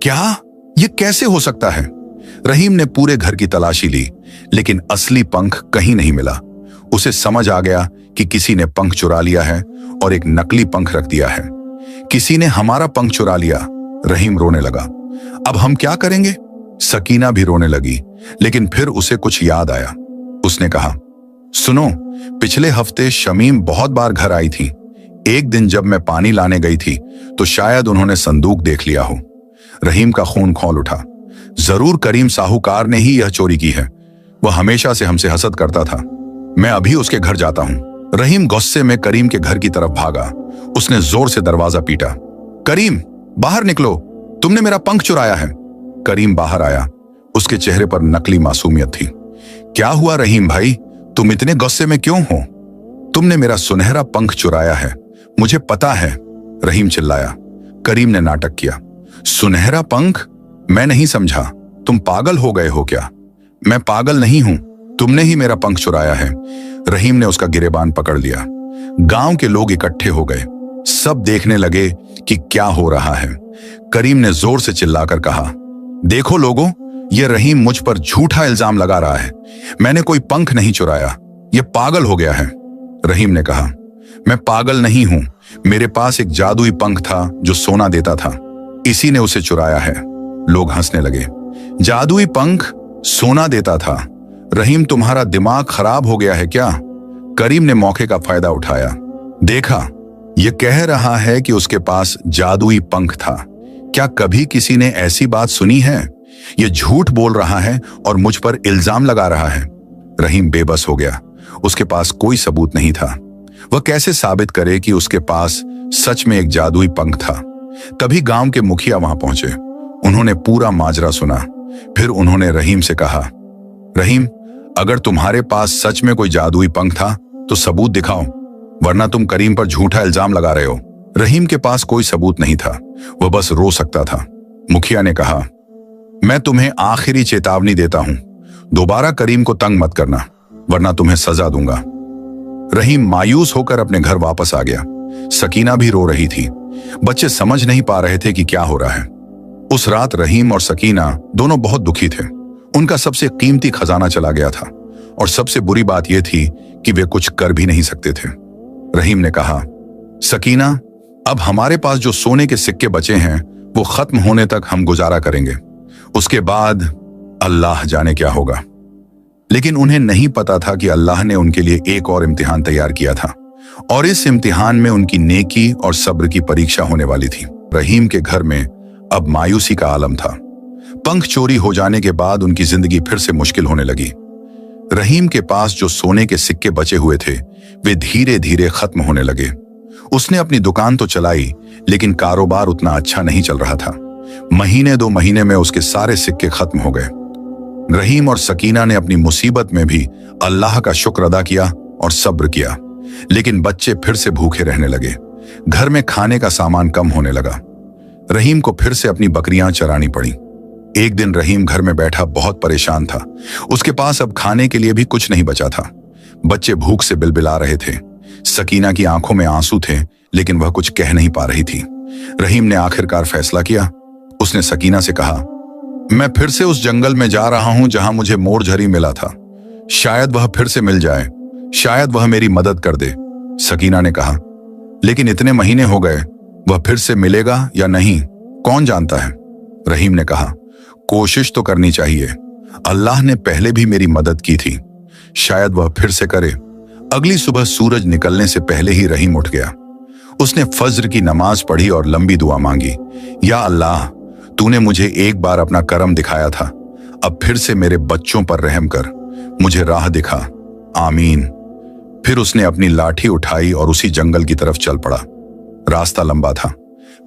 क्या? यह कैसे हो सकता है? रहीम ने पूरे घर की तलाशी ली, लेकिन असली पंख कहीं नहीं मिला। उसे समझ आ गया कि किसी ने पंख चुरा लिया है और एक नकली पंख रख दिया है। किसी ने हमारा पंख चुरा लिया। रहीम रोने लगा। अब हम क्या करेंगे? सकीना भी रोने लगी, लेकिन फिर उसे कुछ याद आया। उसने कहा, सुनो, पिछले हफ्ते शमीम बहुत बार घर आई थी। एक दिन जब मैं पानी लाने गई थी तो शायद उन्होंने संदूक देख लिया हो। रहीम का खून खौल उठा। जरूर करीम साहूकार ने ही यह चोरी की है। वह हमेशा से हमसे हसद करता था। मैं अभी उसके घर जाता हूं। रहीम गुस्से में करीम के घर की तरफ भागा। उसने जोर से दरवाजा पीटा। करीम, बाहर निकलो, तुमने मेरा पंख चुराया है। करीम बाहर आया। उसके चेहरे पर नकली मासूमियत थी। क्या हुआ रहीम भाई, तुम इतने गुस्से में क्यों हो? तुमने मेरा सुनहरा पंख चुराया है, मुझे पता है, रहीम चिल्लाया। करीम ने नाटक किया। सुनहरा पंख? मैं नहीं समझा, तुम पागल हो गए हो क्या? मैं पागल नहीं हूं, तुमने ही मेरा पंख चुराया है। रहीम ने उसका गिरेबान पकड़ लिया। गांव के लोग इकट्ठे हो गए। सब देखने लगे कि क्या हो रहा है। करीम ने जोर से चिल्लाकर कहा, देखो लोगों, यह रहीम मुझ पर झूठा इल्जाम लगा रहा है। मैंने कोई पंख नहीं चुराया, यह पागल हो गया है। रहीम ने कहा, मैं पागल नहीं हूं, मेरे पास एक जादुई पंख था जो सोना देता था, इसी ने उसे चुराया है। लोग हंसने लगे। जादुई पंख सोना देता था? रहीम, तुम्हारा दिमाग खराब हो गया है क्या? करीम ने मौके का फायदा उठाया। देखा, यह कह रहा है कि उसके पास जादुई पंख था। क्या कभी किसी ने ऐसी बात सुनी है? यह झूठ बोल रहा है और मुझ पर इल्जाम लगा रहा है। रहीम बेबस हो गया। उसके पास कोई सबूत नहीं था। वह कैसे साबित करे कि उसके पास सच में एक जादुई पंख था? तभी गांव के मुखिया वहां पहुंचे। उन्होंने पूरा माजरा सुना। फिर उन्होंने रहीम से कहा, रहीम, अगर तुम्हारे पास सच में कोई जादुई पंख था तो सबूत दिखाओ, वरना तुम करीम पर झूठा इल्जाम लगा रहे हो। रहीम के पास कोई सबूत नहीं था, वह बस रो सकता था। मुखिया ने कहा, मैं तुम्हें आखिरी चेतावनी देता हूं, दोबारा करीम को तंग मत करना, वरना तुम्हें सजा दूंगा। रहीम मायूस होकर अपने घर वापस आ गया। सकीना भी रो रही थी। बच्चे समझ नहीं पा रहे थे कि क्या हो रहा है। उस रात रहीम और सकीना दोनों बहुत दुखी थे। उनका सबसे कीमती खजाना चला गया था और सबसे बुरी बात यह थी कि वे कुछ कर भी नहीं सकते थे। रहीम ने कहा, सकीना, अब हमारे पास जो सोने के सिक्के बचे हैं वो खत्म होने तक हम गुजारा करेंगे, उसके बाद अल्लाह जाने क्या होगा। लेकिन उन्हें नहीं पता था कि अल्लाह ने उनके लिए एक और इम्तिहान तैयार किया था और इस इम्तिहान में उनकी नेकी और सब्र की परीक्षा होने वाली थी। रहीम के घर में अब मायूसी का आलम था। पंख चोरी हो जाने के बाद उनकी जिंदगी फिर से मुश्किल होने लगी। रहीम के पास जो सोने के सिक्के बचे हुए थे वे धीरे धीरे खत्म होने लगे। उसने अपनी दुकान तो चलाई, लेकिन कारोबार उतना अच्छा नहीं चल रहा था। महीने 2 महीने में उसके सारे सिक्के खत्म हो गए। रहीम और सकीना ने अपनी मुसीबत में भी अल्लाह का शुक्र अदा किया और सब्र किया, लेकिन बच्चे फिर से भूखे रहने लगे। घर में खाने का सामान कम होने लगा। रहीम को फिर से अपनी बकरियां चरानी पड़ी। एक दिन रहीम घर में बैठा बहुत परेशान था। उसके पास अब खाने के लिए भी कुछ नहीं बचा था। बच्चे भूख से बिलबिला रहे थे। सकीना की आंखों में आंसू थे, लेकिन वह कुछ कह नहीं पा रही थी। रहीम ने आखिरकार फैसला किया। उसने सकीना से कहा, मैं फिर से उस जंगल में जा रहा हूं जहां मुझे मोरझरी मिला था। शायद वह फिर से मिल जाए, शायद वह मेरी मदद कर दे। सकीना ने कहा, लेकिन इतने महीने हो गए, वह फिर से मिलेगा या नहीं, कौन जानता है। रहीम ने कहा, कोशिश तो करनी चाहिए। अल्लाह ने पहले भी मेरी मदद की थी, शायद वह फिर से करे। अगली सुबह सूरज निकलने से पहले ही रहीम उठ गया। उसने फज्र की नमाज पढ़ी और लंबी दुआ मांगी। या अल्लाह, तूने मुझे एक बार अपना करम दिखाया था, अब फिर से मेरे बच्चों पर रहम कर, मुझे राह दिखा, आमीन। फिर उसने अपनी लाठी उठाई और उसी जंगल की तरफ चल पड़ा। रास्ता लंबा था,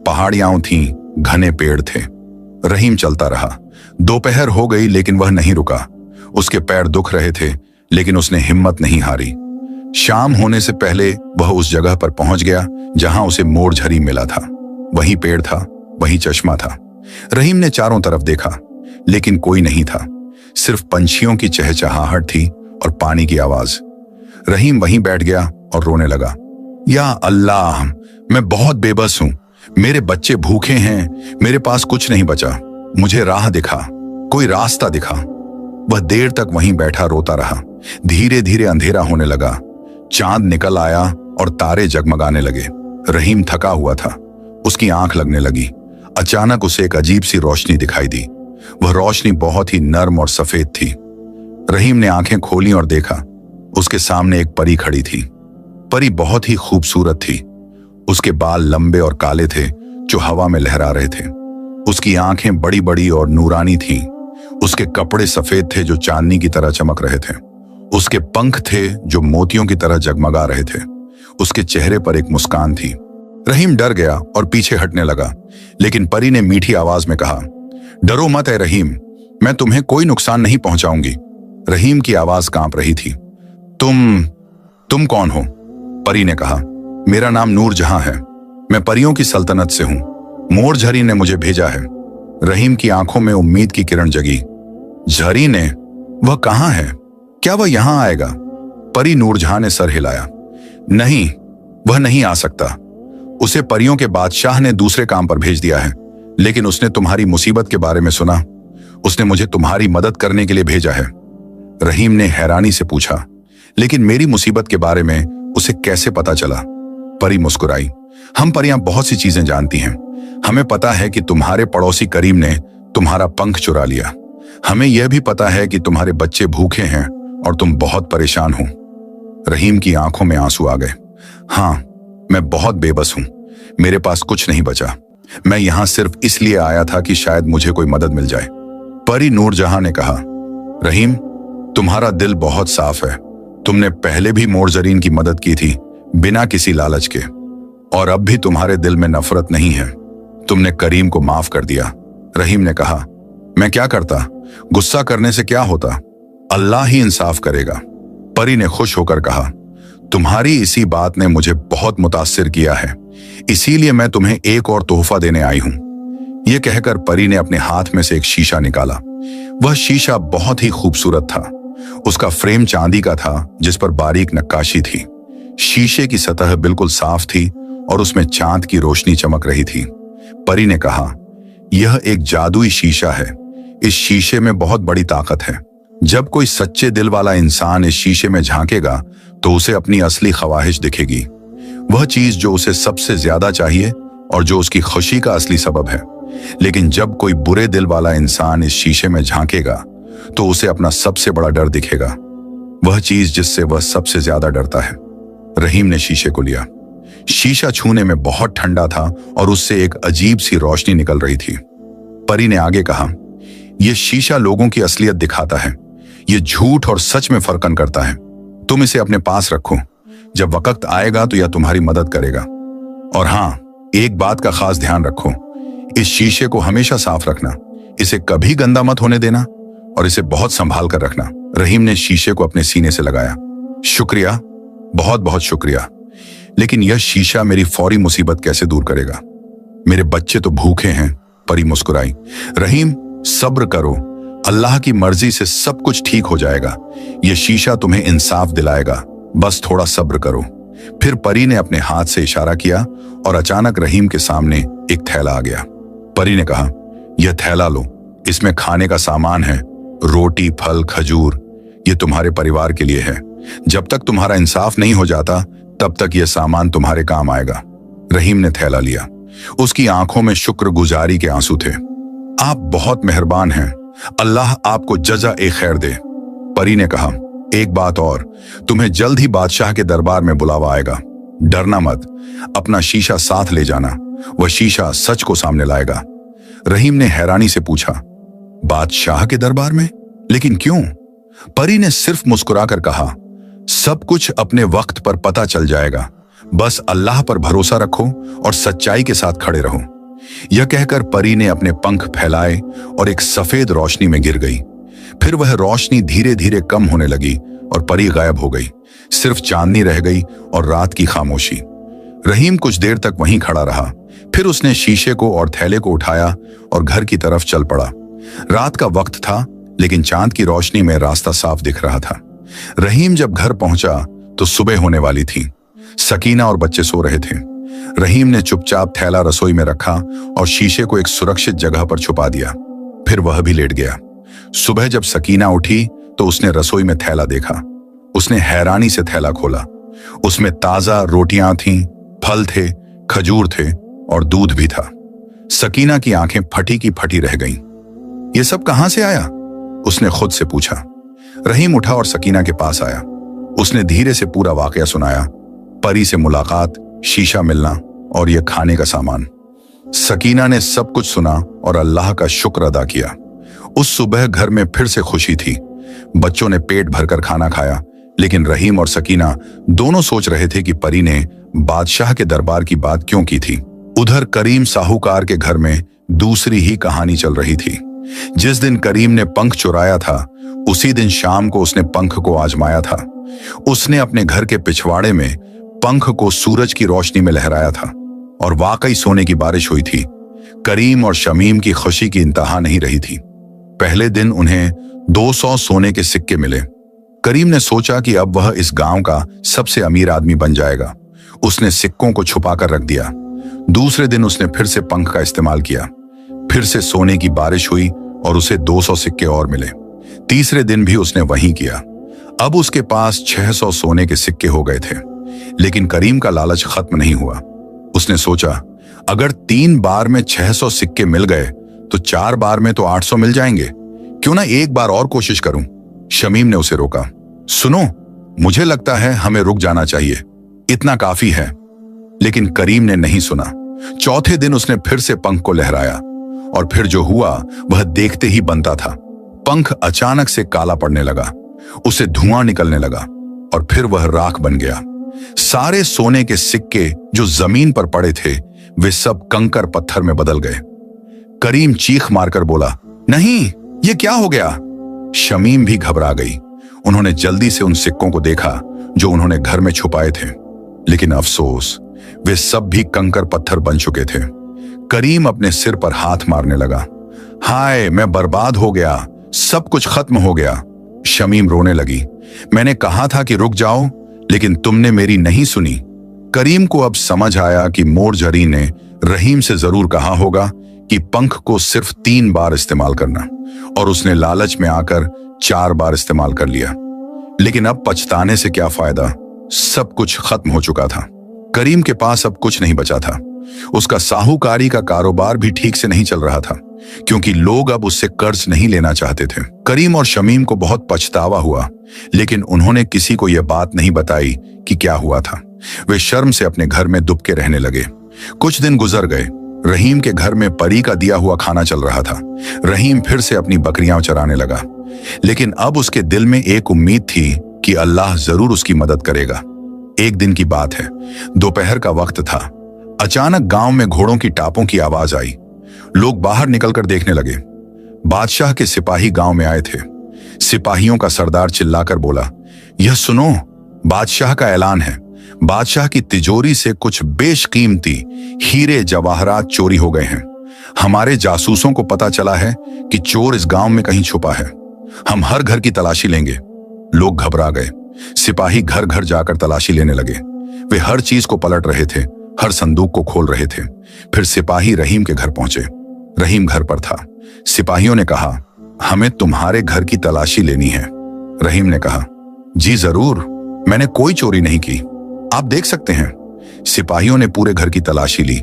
पहाड़ियां थीं, घने पेड़ थे। रहीम चलता रहा। दोपहर हो गई, लेकिन वह नहीं रुका। उसके पैर दुख रहे थे, लेकिन उसने हिम्मत नहीं हारी। शाम होने से पहले वह उस जगह पर पहुंच गया जहां उसे मोरझरी मिला था। वही पेड़ था, वही चश्मा था। रहीम ने चारों तरफ देखा, लेकिन कोई नहीं था। सिर्फ पंछियों की चहचहाहट थी और पानी की आवाज। रहीम वहीं बैठ गया और रोने लगा। या अल्लाह, मैं बहुत बेबस हूं, मेरे बच्चे भूखे हैं, मेरे पास कुछ नहीं बचा, मुझे राह दिखा, कोई रास्ता दिखा। वह देर तक वहीं बैठा रोता रहा। धीरे धीरे अंधेरा होने लगा। चांद निकल आया और तारे जगमगाने लगे। रहीम थका हुआ था, उसकी आंख लगने लगी। अचानक उसे एक अजीब सी रोशनी दिखाई दी। वह रोशनी बहुत ही नर्म और सफेद थी। रहीम ने आंखें खोली और देखा, उसके सामने एक परी खड़ी थी। परी बहुत ही खूबसूरत थी। उसके बाल लंबे और काले थे जो हवा में लहरा रहे थे। उसकी आंखें बड़ी बड़ी और नूरानी थीं। उसके कपड़े सफेद थे जो चांदनी की तरह चमक रहे थे। उसके पंख थे जो मोतियों की तरह जगमगा रहे थे। उसके चेहरे पर एक मुस्कान थी। रहीम डर गया और पीछे हटने लगा, लेकिन परी ने मीठी आवाज में कहा, डरो मत है रहीम, मैं तुम्हें कोई नुकसान नहीं पहुंचाऊंगी। रहीम की आवाज कांप रही थी। तुम कौन हो? परी ने कहा, मेरा नाम नूरजहां है, मैं परियों की सल्तनत से हूं। मोर झरी ने मुझे भेजा है। रहीम की आंखों में उम्मीद की किरण जगी। झरी ने? वह कहां है? क्या वह यहां आएगा? परी नूरजहां ने सर हिलाया। नहीं, वह नहीं आ सकता। उसे परियों के बादशाह ने दूसरे काम पर भेज दिया है, लेकिन उसने तुम्हारी मुसीबत के बारे में सुना। उसने मुझे तुम्हारी मदद करने के लिए भेजा है। रहीम ने हैरानी से पूछा, लेकिन मेरी मुसीबत के बारे में उसे कैसे पता चला? परी मुस्कुराई, हम परियां बहुत सी चीजें जानती हैं। हमें पता है कि तुम्हारे पड़ोसी करीम ने तुम्हारा पंख चुरा लिया। हमें यह भी पता है कि तुम्हारे बच्चे भूखे हैं और तुम बहुत परेशान हो। रहीम की आंखों में आंसू आ गए। हाँ, मैं बहुत बेबस हूं, मेरे पास कुछ नहीं बचा। मैं यहां सिर्फ इसलिए आया था कि शायद मुझे कोई मदद मिल जाए। परी नूरजहां ने कहा, रहीम, तुम्हारा दिल बहुत साफ है। तुमने पहले भी मोरजरीन की मदद की थी बिना किसी लालच के, और अब भी तुम्हारे दिल में नफरत नहीं है। तुमने करीम को माफ कर दिया। रहीम ने कहा, मैं क्या करता? गुस्सा करने से क्या होता? अल्लाह ही इंसाफ करेगा। परी ने खुश होकर कहा, तुम्हारी इसी बात ने मुझे बहुत मुतासिर किया है, इसीलिए मैं तुम्हें एक और तोहफा देने आई हूं। यह कहकर परी ने अपने हाथ में से एक शीशा निकाला। वह शीशा बहुत ही खूबसूरत था। उसका फ्रेम चांदी का था जिस पर बारीक नक्काशी थी। शीशे की सतह बिल्कुल साफ थी और उसमें चांद की रोशनी चमक रही थी। परी ने कहा, यह एक जादुई शीशा है। इस शीशे में बहुत बड़ी ताकत है। जब कोई सच्चे दिल वाला इंसान इस शीशे में झांकेगा तो उसे अपनी असली ख्वाहिश दिखेगी, वह चीज जो उसे सबसे ज्यादा चाहिए और जो उसकी खुशी का असली सबब है। लेकिन जब कोई बुरे दिल वाला इंसान इस शीशे में झांकेगा तो उसे अपना सबसे बड़ा डर दिखेगा, वह चीज जिससे वह सबसे ज्यादा डरता है। रहीम ने शीशे को लिया। शीशा छूने में बहुत ठंडा था और उससे एक अजीब सी रोशनी निकल रही थी। परी ने आगे कहा, यह शीशा लोगों की असलियत दिखाता है। यह झूठ और सच में फर्कन करता है। तुम इसे अपने पास रखो, जब वक्त आएगा तो यह तुम्हारी मदद करेगा। और हाँ, एक बात का खास ध्यान रखो, इस शीशे को हमेशा साफ रखना, इसे कभी गंदा मत होने देना और इसे बहुत संभाल कर रखना। रहीम ने शीशे को अपने सीने से लगाया। शुक्रिया, बहुत बहुत शुक्रिया, लेकिन यह शीशा मेरी फौरी मुसीबत कैसे दूर करेगा? मेरे बच्चे तो भूखे हैं। परी मुस्कुराई। रहीम, सब्र करो, अल्लाह की मर्जी से सब कुछ ठीक हो जाएगा। यह शीशा तुम्हें इंसाफ दिलाएगा, बस थोड़ा सब्र करो। फिर परी ने अपने हाथ से इशारा किया और अचानक रहीम के सामने एक थैला आ गया। परी ने कहा, यह थैला लो, इसमें खाने का सामान है, रोटी, फल, खजूर। यह तुम्हारे परिवार के लिए है। जब तक तुम्हारा इंसाफ नहीं हो जाता तब तक यह सामान तुम्हारे काम आएगा। रहीम ने थैला लिया। उसकी आंखों में शुक्रगुजारी के आंसू थे। आप बहुत मेहरबान हैं, अल्लाह आपको जज़ा ए खैर दे। परी ने कहा, एक बात और, तुम्हें जल्द ही बादशाह के दरबार में बुलावा आएगा। डरना मत, अपना शीशा साथ ले जाना, वह शीशा सच को सामने लाएगा। रहीम ने हैरानी से पूछा, बादशाह के दरबार में? लेकिन क्यों? परी ने सिर्फ मुस्कुराकर कहा, सब कुछ अपने वक्त पर पता चल जाएगा, बस अल्लाह पर भरोसा रखो और सच्चाई के साथ खड़े रहो। यह कहकर परी ने अपने पंख फैलाए और एक सफेद रोशनी में गिर गई। फिर वह रोशनी धीरे धीरे कम होने लगी और परी गायब हो गई। सिर्फ चांदनी रह गई और रात की खामोशी। रहीम कुछ देर तक वहीं खड़ा रहा। फिर उसने शीशे को और थैले को उठाया और घर की तरफ चल पड़ा। रात का वक्त था, लेकिन चांद की रोशनी में रास्ता साफ दिख रहा था। रहीम जब घर पहुंचा तो सुबह होने वाली थी। सकीना और बच्चे सो रहे थे। रहीम ने चुपचाप थैला रसोई में रखा और शीशे को एक सुरक्षित जगह पर छुपा दिया। फिर वह भी लेट गया। सुबह जब सकीना उठी तो उसने रसोई में थैला देखा। उसने हैरानी से थैला खोला। उसमें ताजा रोटियां थीं, फल थे, खजूर थे और दूध भी था। सकीना की आंखें फटी की फटी रह गईं। ये सब कहां से आया? उसने खुद से पूछा। रहीम उठा और सकीना के पास आया। उसने धीरे से पूरा वाकया सुनाया, परी से मुलाकात, शीशा मिलना और यह खाने का सामान। सकीना ने सब कुछ सुना और अल्लाह का शुक्र अदा किया। उस सुबह घर में फिर से खुशी थी। बच्चों ने पेट भरकर खाना खाया, लेकिन रहीम और सकीना दोनों सोच रहे थे कि परी ने बादशाह के दरबार की बात क्यों की थी। उधर करीम साहूकार के घर में दूसरी ही कहानी चल रही थी। जिस दिन करीम ने पंख चुराया था, उसी दिन शाम को उसने पंख को आजमाया था। उसने अपने घर के पिछवाड़े में पंख को सूरज की रोशनी में लहराया था और वाकई सोने की बारिश हुई थी। करीम और शमीम की खुशी की इंतहा नहीं रही थी। पहले दिन उन्हें 200 सोने के सिक्के मिले। करीम ने सोचा कि अब वह इस गांव का सबसे अमीर आदमी बन जाएगा। उसने सिक्कों को छुपाकर रख दिया। दूसरे दिन उसने फिर से पंख का इस्तेमाल किया। फिर से सोने की बारिश हुई और उसे 200 सिक्के और मिले। तीसरे दिन भी उसने वही किया। अब उसके पास 600 सोने के सिक्के हो गए थे। लेकिन करीम का लालच खत्म नहीं हुआ। उसने सोचा, अगर 3 बार में 600 सिक्के मिल गए तो 4 बार में तो 800 मिल जाएंगे। क्यों ना एक बार और कोशिश करूं? शमीम ने उसे रोका। सुनो, मुझे लगता है हमें रुक जाना चाहिए, इतना काफी है। लेकिन करीम ने नहीं सुना। चौथे दिन उसने फिर से पंख को लहराया और फिर जो हुआ वह देखते ही बनता था। पंख अचानक से काला पड़ने लगा, उसे धुआं निकलने लगा और फिर वह राख बन गया। सारे सोने के सिक्के जो जमीन पर पड़े थे वे सब कंकर पत्थर में बदल गए। करीम चीख मारकर बोला, नहीं, ये क्या हो गया? शमीम भी घबरा गई। उन्होंने जल्दी से उन सिक्कों को देखा जो उन्होंने घर में छुपाए थे, लेकिन अफसोस वे सब भी कंकर पत्थर बन चुके थे। करीम अपने सिर पर हाथ मारने लगा। हाय, मैं बर्बाद हो गया, सब कुछ खत्म हो गया। शमीम रोने लगी। मैंने कहा था कि रुक जाओ, लेकिन तुमने मेरी नहीं सुनी। करीम को अब समझ आया कि मोरजरी ने रहीम से जरूर कहा होगा कि पंख को सिर्फ 3 बार इस्तेमाल करना, और उसने लालच में आकर 4 बार इस्तेमाल कर लिया। लेकिन अब पछताने से क्या फायदा? सब कुछ खत्म हो चुका था। करीम के पास अब कुछ नहीं बचा था। उसका साहूकारी का कारोबार भी ठीक से नहीं चल रहा था, क्योंकि लोग अब उससे कर्ज नहीं लेना चाहते थे। करीम और शमीम को बहुत पछतावा हुआ, लेकिन उन्होंने किसी को यह बात नहीं बताई कि क्या हुआ था। वे शर्म से अपने घर में दुबके रहने लगे। कुछ दिन गुजर गए। रहीम के घर में परी का दिया हुआ खाना चल रहा था। रहीम फिर से अपनी बकरियां चराने लगा, लेकिन अब उसके दिल में एक उम्मीद थी कि अल्लाह जरूर उसकी मदद करेगा। एक दिन की बात है, दोपहर का वक्त था। अचानक गांव में घोड़ों की टापों की आवाज आई। लोग बाहर निकलकर देखने लगे। बादशाह के सिपाही गांव में आए थे। सिपाहियों का सरदार चिल्लाकर बोला, यह सुनो, बादशाह का ऐलान है। बादशाह की तिजोरी से कुछ बेशकीमती हीरे जवाहरात चोरी हो गए हैं। हमारे जासूसों को पता चला है कि चोर इस गांव में कहीं छुपा है। हम हर घर की तलाशी लेंगे। लोग घबरा गए। सिपाही घर घर जाकर तलाशी लेने लगे। वे हर चीज को पलट रहे थे, हर संदूक को खोल रहे थे। फिर सिपाही रहीम के घर पहुंचे। रहीम घर पर था। सिपाहियों ने कहा, हमें तुम्हारे घर की तलाशी लेनी है। रहीम ने कहा, जी जरूर, मैंने कोई चोरी नहीं की, आप देख सकते हैं। सिपाहियों ने पूरे घर की तलाशी ली,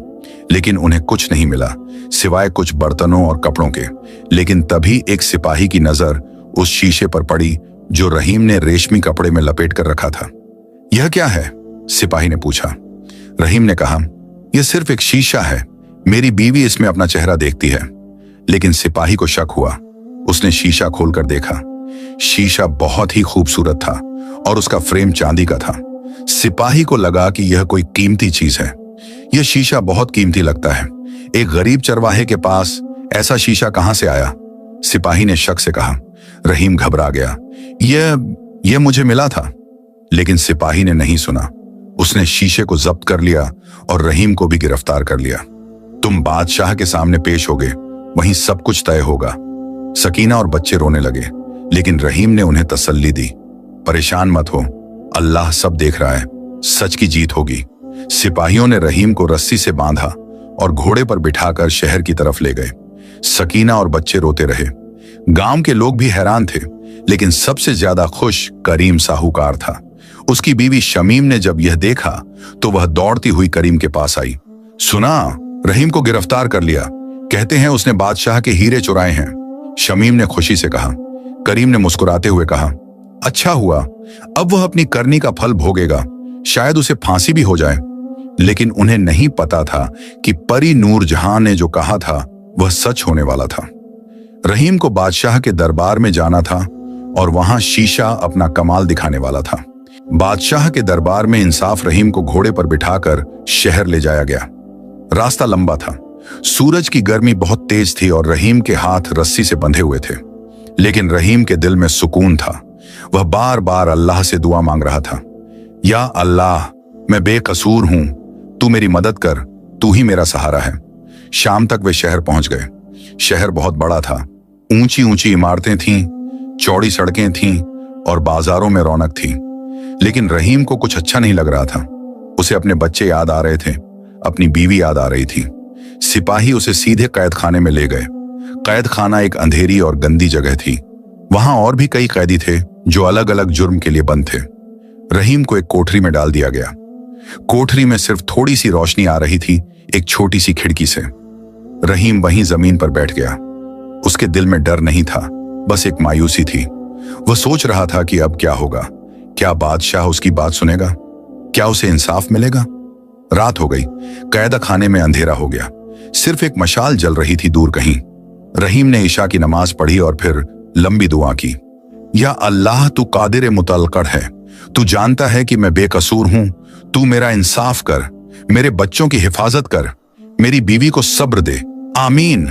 लेकिन उन्हें कुछ नहीं मिला सिवाय कुछ बर्तनों और कपड़ों के। लेकिन तभी एक सिपाही की नजर उस शीशे पर पड़ी जो रहीम ने रेशमी कपड़े में लपेट कर रखा था। यह क्या है? सिपाही ने पूछा। रहीम ने कहा, यह सिर्फ एक शीशा है, मेरी बीवी इसमें अपना चेहरा देखती है। लेकिन सिपाही को शक हुआ। उसने शीशा खोलकर देखा। शीशा बहुत ही खूबसूरत था और उसका फ्रेम चांदी का था। सिपाही को लगा कि यह कोई कीमती चीज है। यह शीशा बहुत कीमती लगता है। एक गरीब चरवाहे के पास ऐसा शीशा कहां से आया? सिपाही ने शक से कहा। रहीम घबरा गया। यह मुझे मिला था। लेकिन सिपाही ने नहीं सुना। उसने शीशे को जब्त कर लिया और रहीम को भी गिरफ्तार कर लिया। तुम बादशाह के सामने पेश होगे, वहीं सब कुछ तय होगा। सकीना और बच्चे रोने लगे, लेकिन रहीम ने उन्हें तसल्ली दी। परेशान मत हो, अल्लाह सब देख रहा है, सच की जीत होगी। सिपाहियों ने रहीम को रस्सी से बांधा और घोड़े पर बिठाकर शहर की तरफ ले गए। सकीना और बच्चे रोते रहे। गांव के लोग भी हैरान थे, लेकिन सबसे ज्यादा खुश करीम साहूकार था। उसकी बीवी शमीम ने जब यह देखा तो वह दौड़ती हुई करीम के पास आई। सुना, रहीम को गिरफ्तार कर लिया, कहते हैं उसने बादशाह के हीरे चुराए हैं। शमीम ने खुशी से कहा। करीम ने मुस्कुराते हुए कहा, अच्छा हुआ, अब वह अपनी करनी का फल भोगेगा, शायद उसे फांसी भी हो जाए। लेकिन उन्हें नहीं पता था कि परी नूर जहां ने जो कहा था वह सच होने वाला था। रहीम को बादशाह के दरबार में जाना था और वहां शीशा अपना कमाल दिखाने वाला था। बादशाह के दरबार में इंसाफ रहीम को घोड़े पर बिठाकर शहर ले जाया गया। रास्ता लंबा था, सूरज की गर्मी बहुत तेज थी और रहीम के हाथ रस्सी से बंधे हुए थे। लेकिन रहीम के दिल में सुकून था। वह बार बार अल्लाह से दुआ मांग रहा था, या अल्लाह, मैं बेकसूर हूं, तू मेरी मदद कर, तू ही मेरा सहारा है। शाम तक वे शहर पहुंच गए। शहर बहुत बड़ा था, ऊंची ऊंची इमारतें थीं, चौड़ी सड़कें थीं और बाजारों में रौनक थी। लेकिन रहीम को कुछ अच्छा नहीं लग रहा था। उसे अपने बच्चे याद आ रहे थे, अपनी बीवी याद आ रही थी। सिपाही उसे सीधे कैद खाने में ले गए। कैद खाना एक अंधेरी और गंदी जगह थी। वहां और भी कई कैदी थे जो अलग अलग जुर्म के लिए बंद थे। रहीम को एक कोठरी में डाल दिया गया। कोठरी में सिर्फ थोड़ी सी रोशनी आ रही थी, एक छोटी सी खिड़की से। रहीम वहीं जमीन पर बैठ गया। उसके दिल में डर नहीं था, बस एक मायूसी थी। वह सोच रहा था कि अब क्या होगा। क्या बादशाह उसकी बात सुनेगा? क्या उसे इंसाफ मिलेगा? रात हो गई। कैद खाने में अंधेरा हो गया। सिर्फ एक मशाल जल रही थी दूर कहीं। रहीम ने ईशा की नमाज पढ़ी और फिर लंबी दुआ की। या अल्लाह, तू कादिर मुतलकड़ है, तू जानता है कि मैं बेकसूर हूं, तू मेरा इंसाफ कर, मेरे बच्चों की हिफाजत कर, मेरी बीवी को सब्र दे, आमीन।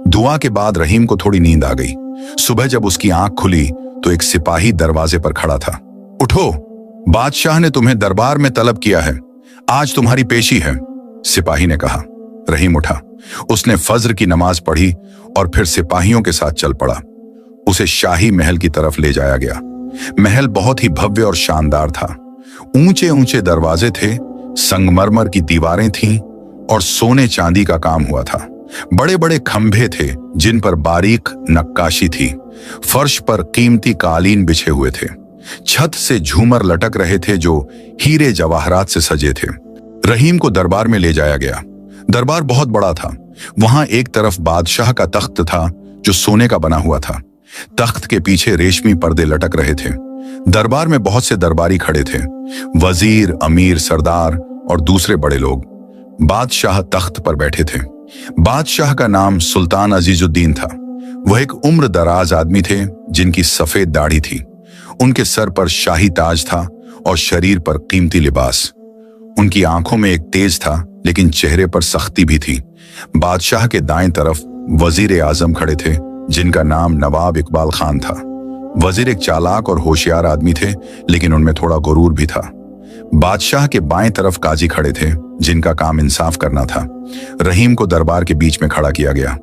दुआ के बाद रहीम को थोड़ी नींद आ गई। सुबह जब उसकी आंख खुली तो एक सिपाही दरवाजे पर खड़ा था। उठो, बादशाह ने तुम्हें दरबार में तलब किया है, आज तुम्हारी पेशी है, सिपाही ने कहा। रहीम उठा। उसने फज्र की नमाज पढ़ी और फिर सिपाहियों के साथ चल पड़ा। उसे शाही महल की तरफ ले जाया गया। महल बहुत ही भव्य और शानदार था। ऊंचे ऊंचे दरवाजे थे, संगमरमर की दीवारें थीं और सोने चांदी का काम हुआ था। बड़े बड़े खंभे थे जिन पर बारीक नक्काशी थी। फर्श पर कीमती कालीन बिछे हुए थे। छत से झूमर लटक रहे थे जो हीरे जवाहरात से सजे थे। रहीम को दरबार में ले जाया गया। दरबार बहुत बड़ा था। वहां एक तरफ बादशाह का तख्त था जो सोने का बना हुआ था। तख्त के पीछे रेशमी पर्दे लटक रहे थे। दरबार में बहुत से दरबारी खड़े थे, वजीर, अमीर, सरदार और दूसरे बड़े लोग। बादशाह तख्त पर बैठे थे। बादशाह का नाम सुल्तान अजीजुद्दीन था। वह एक उम्र दराज आदमी थे जिनकी सफेद दाढ़ी थी। उनके सर पर शाही ताज था और शरीर पर कीमती लिबास। उनकी आंखों में एक तेज था लेकिन चेहरे पर सख्ती भी थी। बादशाह के दाएं तरफ वजीर आजम खड़े थे जिनका नाम नवाब इकबाल खान था। वजीर एक चालाक और होशियार आदमी थे लेकिन उनमें थोड़ा गुरूर भी था। बादशाह के बाएं तरफ काजी खड़े थे जिनका काम इंसाफ करना था। रहीम को दरबार के बीच में खड़ा किया गया।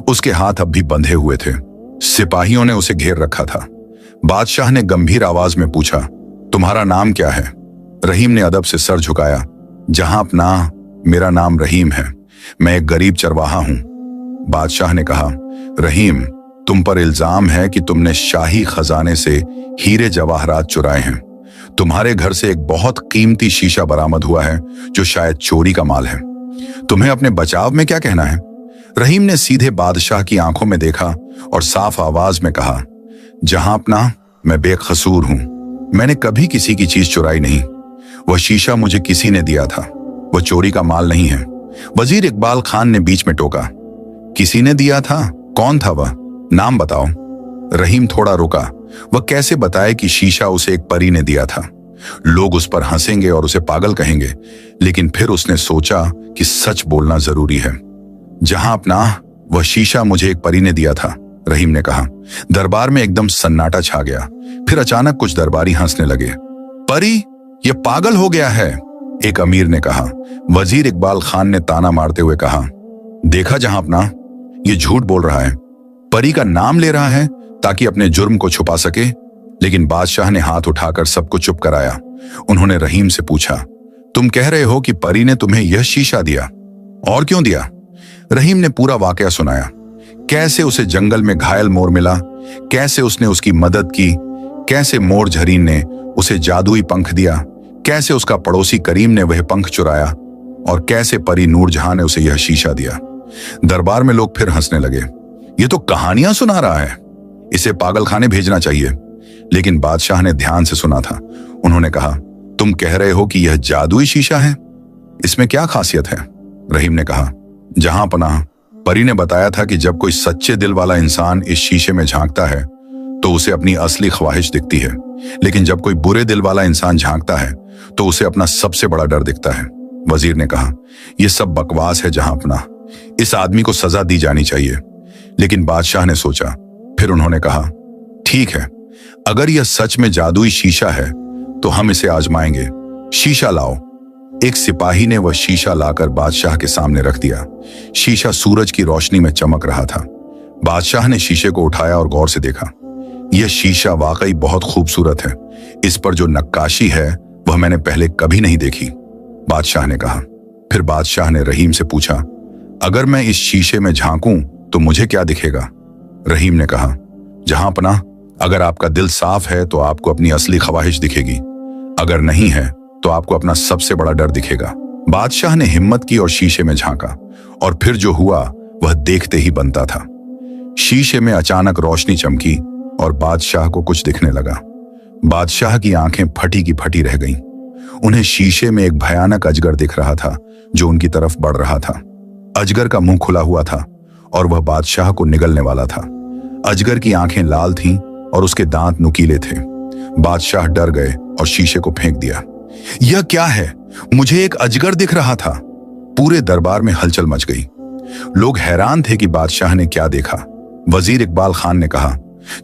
उसके हाथ अब भी बंधे हुए थे। सिपाहियों ने उसे घेर रखा था। बादशाह ने गंभीर आवाज में पूछा, तुम्हारा नाम क्या है? रहीम ने अदब से सर झुकाया। जहां अपना, मेरा नाम रहीम है, मैं एक गरीब चरवाहा हूं। बादशाह ने कहा, रहीम, तुम पर इल्जाम है कि तुमने शाही खजाने से हीरे जवाहरात चुराए हैं। तुम्हारे घर से एक बहुत कीमती शीशा बरामद हुआ है जो शायद चोरी का माल है। तुम्हें अपने बचाव में क्या कहना है? रहीम ने सीधे बादशाह की आंखों में देखा और साफ आवाज में कहा, जहां अपना, मैं बेकसूर हूं, मैंने कभी किसी की चीज चुराई नहीं। वह शीशा मुझे किसी ने दिया था, वह चोरी का माल नहीं है। वजीर इकबाल खान ने बीच में टोका, किसी ने दिया था? कौन था वह? नाम बताओ। रहीम थोड़ा रुका। वह कैसे बताए कि शीशा उसे एक परी ने दिया था? लोग उस पर हंसेंगे और उसे पागल कहेंगे। लेकिन फिर उसने सोचा कि सच बोलना जरूरी है। जहां अपना, वह शीशा मुझे एक परी ने दिया था, रहीम ने कहा। दरबार में एकदम सन्नाटा छा गया। फिर अचानक कुछ दरबारी हंसने लगे। परी? यह पागल हो गया है, एक अमीर ने कहा। वजीर इकबाल खान ने ताना मारते हुए कहा, देखा जहां अपना, ये झूठ बोल रहा है। परी का नाम ले रहा है ताकि अपने जुर्म को छुपा सके। लेकिन बादशाह ने हाथ उठाकर सबको चुप कराया। उन्होंने रहीम से पूछा, तुम कह रहे हो कि परी ने तुम्हें यह शीशा दिया, और क्यों दिया? रहीम ने पूरा वाकया सुनाया। कैसे उसे जंगल में घायल मोर मिला, कैसे उसने उसकी मदद की, कैसे मोर झरीन ने उसे जादुई पंख दिया, कैसे उसका पड़ोसी करीम ने वह पंख चुराया और कैसे परी नूरजहां ने उसे यह शीशा दिया। दरबार में लोग फिर हंसने लगे। ये तो कहानियां सुना रहा है, इसे पागलखाने भेजना चाहिए। लेकिन बादशाह ने ध्यान से सुना था। उन्होंने कहा, तुम कह रहे हो कि यह जादुई शीशा है, इसमें क्या खासियत है? रहीम ने कहा, जहां पनाह, परी ने बताया था कि जब कोई सच्चे दिल वाला इंसान इस शीशे में झांकता है तो उसे अपनी असली ख्वाहिश दिखती है, लेकिन जब कोई बुरे दिल वाला इंसान झांकता है तो उसे अपना सबसे बड़ा डर दिखता है। वजीर ने कहा, यह सब बकवास है जहां पनाह, इस आदमी को सजा दी जानी चाहिए। लेकिन बादशाह ने सोचा। फिर उन्होंने कहा, ठीक है, अगर यह सच में जादुई शीशा है तो हम इसे आजमाएंगे। शीशा लाओ। एक सिपाही ने वह शीशा लाकर बादशाह के सामने रख दिया। शीशा सूरज की रोशनी में चमक रहा था। बादशाह ने शीशे को उठाया और गौर से देखा। यह शीशा वाकई बहुत खूबसूरत है, इस पर जो नक्काशी है वह मैंने पहले कभी नहीं देखी, बादशाह ने कहा। फिर बादशाह ने रहीम से पूछा, अगर मैं इस शीशे में झांकूं तो मुझे क्या दिखेगा? रहीम ने कहा, जहां पनाह, अगर आपका दिल साफ है तो आपको अपनी असली ख्वाहिश दिखेगी, अगर नहीं है तो आपको अपना सबसे बड़ा डर दिखेगा। बादशाह ने हिम्मत की और शीशे में झांका, और फिर जो हुआ वह देखते ही बनता था। शीशे में अचानक रोशनी चमकी और बादशाह को कुछ दिखने लगा। बादशाह की आंखें फटी की फटी रह गईं। उन्हें शीशे में एक भयानक अजगर दिख रहा था जो उनकी तरफ बढ़ रहा था। अजगर का मुंह खुला हुआ था और वह बादशाह को निगलने वाला था। अजगर की आंखें लाल थीं और उसके दांत नुकीले थे। बादशाह डर गए और शीशे को फेंक दिया। यह क्या है? मुझे एक अजगर दिख रहा था। पूरे दरबार में हलचल मच गई। लोग हैरान थे कि बादशाह ने क्या देखा। वजीर इकबाल खान ने कहा,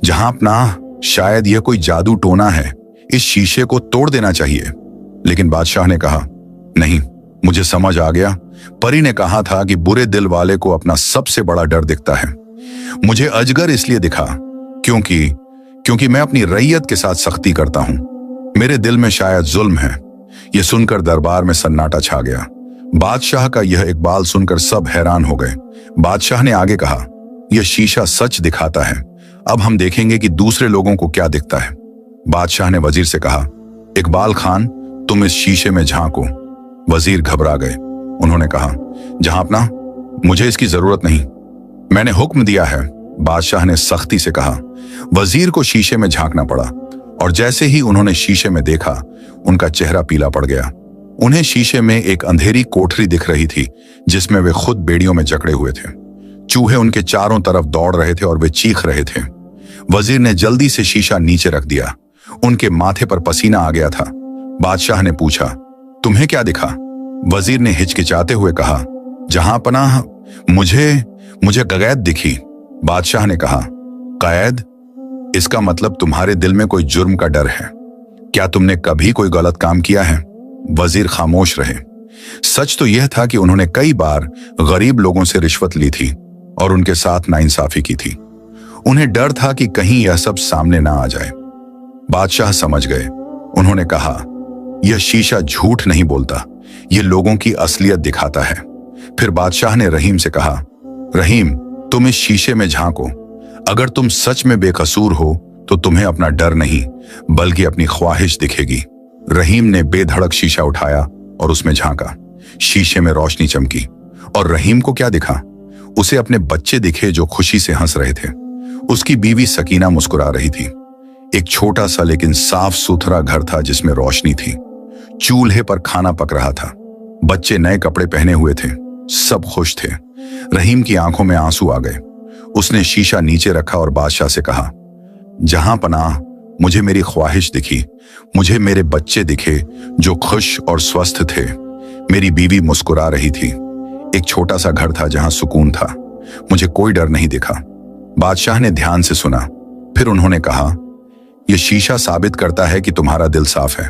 जहां पनाह, शायद यह कोई जादू टोना है, इस शीशे को तोड़ देना चाहिए। लेकिन बादशाह ने कहा, नहीं, मुझे समझ आ गया। परी ने कहा था कि बुरे दिल वाले को अपना सबसे बड़ा डर दिखता है। मुझे अजगर इसलिए दिखा क्योंकि मैं अपनी रैयत के साथ सख्ती करता हूं। मेरे दिल में शायद जुल्म है। यह सुनकर दरबार में सन्नाटा छा गया। बादशाह का यह इकबाल सुनकर सब हैरान हो गए। बादशाह ने आगे कहा, यह शीशा सच दिखाता है, अब हम देखेंगे कि दूसरे लोगों को क्या दिखता है। बादशाह ने वजीर से कहा, इकबाल खान, तुम इस शीशे में झांको। वजीर घबरा गए। उन्होंने कहा, जहां पनाह, मुझे इसकी जरूरत नहीं, मैंने हुक्म दिया है, बादशाह ने सख्ती से कहा। वजीर को शीशे में झांकना पड़ा और जैसे ही उन्होंने शीशे में देखा, उनका चेहरा पीला पड़ गया। उन्हें शीशे में एक अंधेरी कोठरी दिख रही थी जिसमें वे खुद बेड़ियों में जकड़े हुए थे। चूहे उनके चारों तरफ दौड़ रहे थे और वे चीख रहे थे। वजीर ने जल्दी से शीशा नीचे रख दिया। उनके माथे पर पसीना आ गया था। बादशाह ने पूछा, तुम्हें क्या दिखा? वजीर ने हिचकिचाते हुए कहा, जहां पनाह, मुझे कैद दिखी। बादशाह ने कहा, कैद? इसका मतलब तुम्हारे दिल में कोई जुर्म का डर है। क्या तुमने कभी कोई गलत काम किया है? वजीर खामोश रहे। सच तो यह था कि उन्होंने कई बार गरीब लोगों से रिश्वत ली थी और उनके साथ नाइंसाफी की थी। उन्हें डर था कि कहीं यह सब सामने ना आ जाए। बादशाह समझ गए। उन्होंने कहा, यह शीशा झूठ नहीं बोलता, यह लोगों की असलियत दिखाता है। फिर बादशाह ने रहीम से कहा, रहीम, तुम इस शीशे में झांको। अगर तुम सच में बेकसूर हो तो तुम्हें अपना डर नहीं बल्कि अपनी ख्वाहिश दिखेगी। रहीम ने बेधड़क शीशा उठाया और उसमें झांका। शीशे में रोशनी चमकी और रहीम को क्या दिखा? उसे अपने बच्चे दिखे जो खुशी से हंस रहे थे। उसकी बीवी सकीना मुस्कुरा रही थी। एक छोटा सा लेकिन साफ सुथरा घर था जिसमें रोशनी थी। चूल्हे पर खाना पक रहा था। बच्चे नए कपड़े पहने हुए थे। सब खुश थे। रहीम की आंखों में आंसू आ गए। उसने शीशा नीचे रखा और बादशाह से कहा, जहां पनाह, मुझे मेरी ख्वाहिश दिखी। मुझे मेरे बच्चे दिखे जो खुश और स्वस्थ थे। मेरी बीवी मुस्कुरा रही थी। एक छोटा सा घर था जहां सुकून था। मुझे कोई डर नहीं दिखा। बादशाह ने ध्यान से सुना। फिर उन्होंने कहा, यह शीशा साबित करता है कि तुम्हारा दिल साफ है।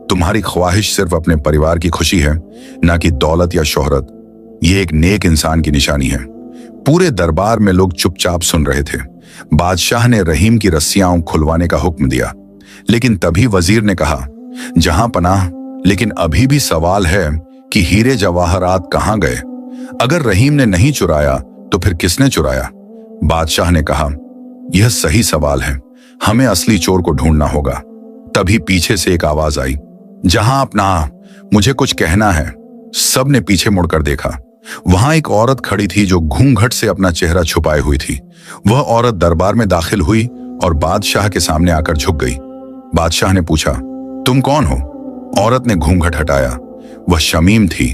तुम्हारी ख्वाहिश सिर्फ अपने परिवार की खुशी है, ना कि दौलत या शोहरत। यह एक नेक इंसान की निशानी है। पूरे दरबार में लोग चुपचाप सुन रहे थे। बादशाह ने रहीम की रस्सियां खुलवाने का हुक्म दिया, लेकिन तभी वजीर ने कहा, जहां पनाह, लेकिन अभी भी सवाल है कि हीरे जवाहरात कहां गए? अगर रहीम ने नहीं चुराया तो फिर किसने चुराया? बादशाह ने कहा, यह सही सवाल है, हमें असली चोर को ढूंढना होगा। तभी पीछे से एक आवाज आई, जहां अपना, मुझे कुछ कहना है। सब ने पीछे मुड़कर देखा। वहां एक औरत खड़ी थी जो घूंघट से अपना चेहरा छुपाए हुई थी। वह औरत दरबार में दाखिल हुई और बादशाह के सामने आकर झुक गई। बादशाह ने पूछा, तुम कौन हो? औरत ने घूंघट हटाया। वह शमीम थी,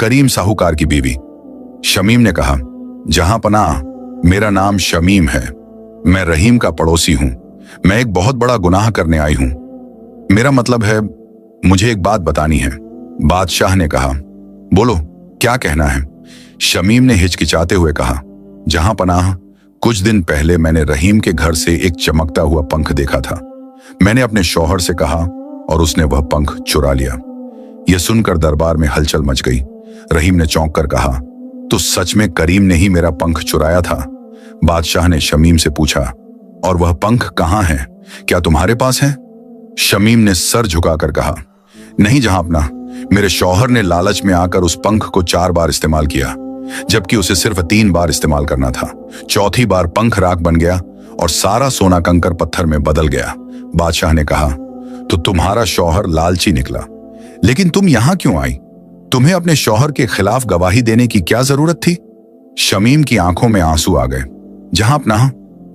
करीम साहूकार की बीवी। शमीम ने कहा, जहां पनाह, मेरा नाम शमीम है। मैं रहीम का पड़ोसी हूं। मैं एक बहुत बड़ा गुनाह करने आई हूं। मेरा मतलब है, मुझे एक बात बतानी है। बादशाह ने कहा, बोलो, क्या कहना है? शमीम ने हिचकिचाते हुए कहा, जहां पनाह, कुछ दिन पहले मैंने रहीम के घर से एक चमकता हुआ पंख देखा था। मैंने अपने शौहर से कहा और उसने वह पंख चुरा लिया। यह सुनकर दरबार में हलचल मच गई। रहीम ने चौंक कर कहा, तो सच में करीम ने ही मेरा पंख चुराया था? बादशाह ने शमीम से पूछा, और वह पंख कहां है? क्या तुम्हारे पास है? शमीम ने सर झुकाकर कहा, नहीं जहांपना, मेरे शौहर ने लालच में आकर उस पंख को 4 बार इस्तेमाल किया, जबकि उसे सिर्फ 3 बार इस्तेमाल करना था। चौथी बार पंख राख बन गया और सारा सोना कंकर पत्थर में बदल गया। बादशाह ने कहा, तो तुम्हारा शौहर लालची निकला। लेकिन तुम यहां क्यों आई? तुम्हें अपने शौहर के खिलाफ गवाही देने की क्या जरूरत थी? शमीम की आंखों में आंसू आ गए। जहांपना,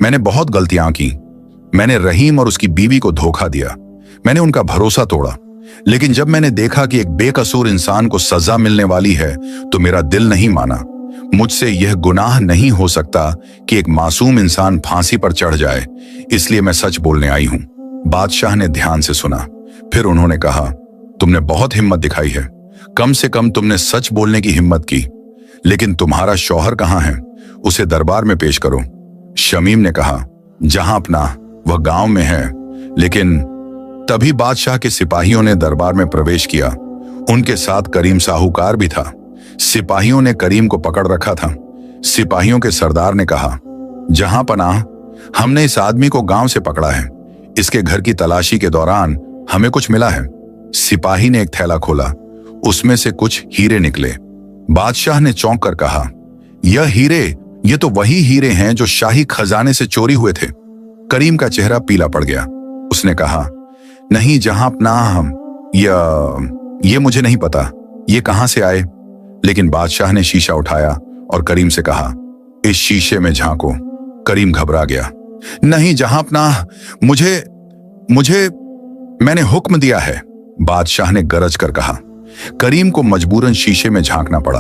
मैंने बहुत गलतियां की। मैंने रहीम और उसकी बीवी को धोखा दिया। मैंने उनका भरोसा तोड़ा। लेकिन जब मैंने देखा कि एक बेकसूर इंसान को सजा मिलने वाली है, तो मेरा दिल नहीं माना। मुझसे यह गुनाह नहीं हो सकता कि एक मासूम इंसान फांसी पर चढ़ जाए, इसलिए मैं सच बोलने आई हूं। बादशाह ने ध्यान से सुना। फिर उन्होंने कहा, तुमने बहुत हिम्मत दिखाई है। कम से कम तुमने सच बोलने की हिम्मत की। लेकिन तुम्हारा शौहर कहां है? उसे दरबार में पेश करो। शमीम ने कहा, जहांपना, वह गांव में है। लेकिन तभी बादशाह के सिपाहियों ने दरबार में प्रवेश किया। उनके साथ करीम साहूकार भी था। सिपाहियों ने करीम को पकड़ रखा था। सिपाहियों के सरदार ने कहा, जहांपनाह, हमने इस आदमी को गांव से पकड़ा है। इसके घर की तलाशी के दौरान हमें कुछ मिला है। सिपाही ने एक थैला खोला। उसमें से कुछ हीरे निकले। बादशाह ने चौंक कर कहा, यह हीरे, ये तो वही हीरे हैं जो शाही खजाने से चोरी हुए थे। करीम का चेहरा पीला पड़ गया। उसने कहा, नहीं जहांपनाह, ये मुझे नहीं पता, ये कहां से आए? लेकिन बादशाह ने शीशा उठाया और करीम से कहा, इस शीशे में झांको। करीम घबरा गया। नहीं जहांपनाह, मुझे मैंने हुक्म दिया है, बादशाह ने गरज कर कहा। करीम को मजबूरन शीशे में झांकना पड़ा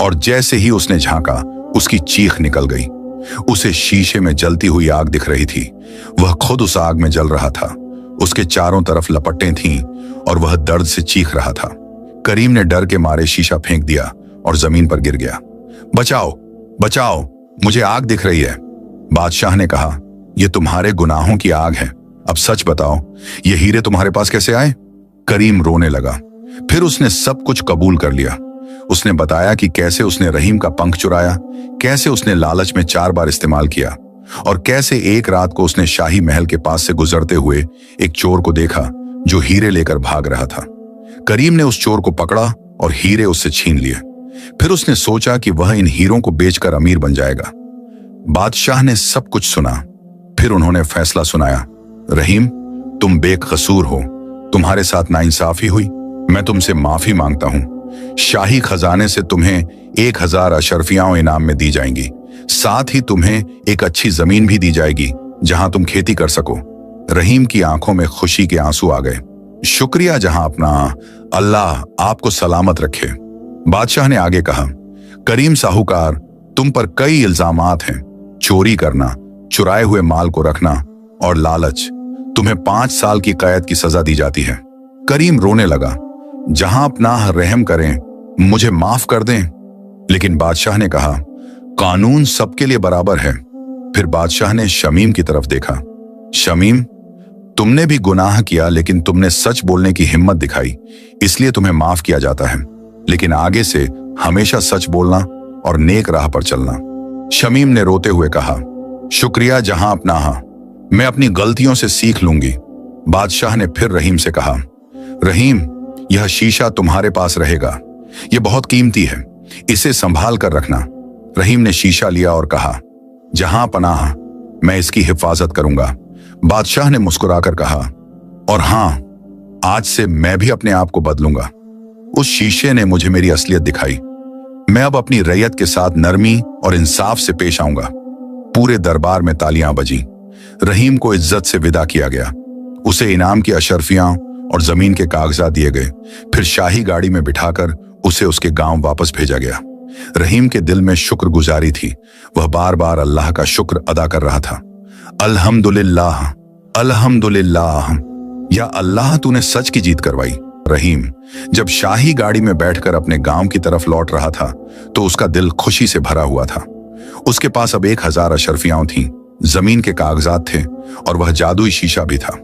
और जैसे ही उसने झांका, उसकी चीख निकल गई। उसे शीशे में जलती हुई आग दिख रही थी। वह खुद उस आग में जल रहा था। उसके चारों तरफ लपटें थीं और वह दर्द से चीख रहा था। करीम ने डर के मारे शीशा फेंक दिया और जमीन पर गिर गया। बचाओ, बचाओ, मुझे आग दिख रही है। बादशाह ने कहा, यह तुम्हारे गुनाहों की आग है। अब सच बताओ, ये हीरे तुम्हारे पास कैसे आए? करीम रोने लगा। फिर उसने सब कुछ कबूल कर लिया। उसने बताया कि कैसे उसने रहीम का पंख चुराया, कैसे उसने लालच में 4 बार इस्तेमाल किया और कैसे एक रात को उसने शाही महल के पास से गुजरते हुए एक चोर को देखा जो हीरे लेकर भाग रहा था। करीम ने उस चोर को पकड़ा और हीरे उससे छीन लिए। फिर उसने सोचा कि वह इन हीरों को बेचकर अमीर बन जाएगा। बादशाह ने सब कुछ सुना। फिर उन्होंने फैसला सुनाया, रहीम, तुम बेकसूर हो। तुम्हारे साथ नाइंसाफी हुई। मैं तुमसे माफी मांगता हूं। शाही खजाने से तुम्हें 1000 अशरफियां इनाम में दी जाएंगी। साथ ही तुम्हें एक अच्छी जमीन भी दी जाएगी जहां तुम खेती कर सको। रहीम की आंखों में खुशी के आंसू आ गए। शुक्रिया जहांपना, अल्लाह आपको सलामत रखे। बादशाह ने आगे कहा, करीम साहूकार, तुम पर कई इल्जामात हैं। चोरी करना, चुराए हुए माल को रखना और लालच। तुम्हें 5 साल की कैद की सजा दी जाती है। करीम रोने लगा, जहांपनाह रहम करें, मुझे माफ कर दें। लेकिन बादशाह ने कहा, कानून सबके लिए बराबर है। फिर बादशाह ने शमीम की तरफ देखा। शमीम, तुमने भी गुनाह किया, लेकिन तुमने सच बोलने की हिम्मत दिखाई, इसलिए तुम्हें माफ किया जाता है। लेकिन आगे से हमेशा सच बोलना और नेक राह पर चलना। शमीम ने रोते हुए कहा, शुक्रिया जहांपनाह, मैं अपनी गलतियों से सीख लूंगी। बादशाह ने फिर रहीम से कहा, रहीम, यह शीशा तुम्हारे पास रहेगा। यह बहुत कीमती है, इसे संभाल कर रखना। रहीम ने शीशा लिया और कहा, जहांपनाह, मैं इसकी हिफाजत करूंगा। बादशाह ने मुस्कुराकर कहा, और हां, आज से मैं भी अपने आप को बदलूंगा। उस शीशे ने मुझे मेरी असलियत दिखाई। मैं अब अपनी रैयत के साथ नरमी और इंसाफ से पेश आऊंगा। पूरे दरबार में तालियां बजी। रहीम को इज्जत से विदा किया गया। उसे इनाम की अशर्फियां और जमीन के कागजात दिए गए। फिर शाही गाड़ी में बिठाकर उसे उसके गांव वापस भेजा गया। रहीम के दिल में शुक्रगुजारी थी। वह बार बार अल्लाह का शुक्र अदा कर रहा था। अल्हम्दुलिल्लाह, अल्हम्दुलिल्लाह, या अल्लाह तूने सच की जीत करवाई। रहीम जब शाही गाड़ी में बैठकर अपने गांव की तरफ लौट रहा था तो उसका दिल खुशी से भरा हुआ था। उसके पास अब 1000 अशर्फियां थीं, जमीन के कागजात थे और वह जादुई शीशा भी था।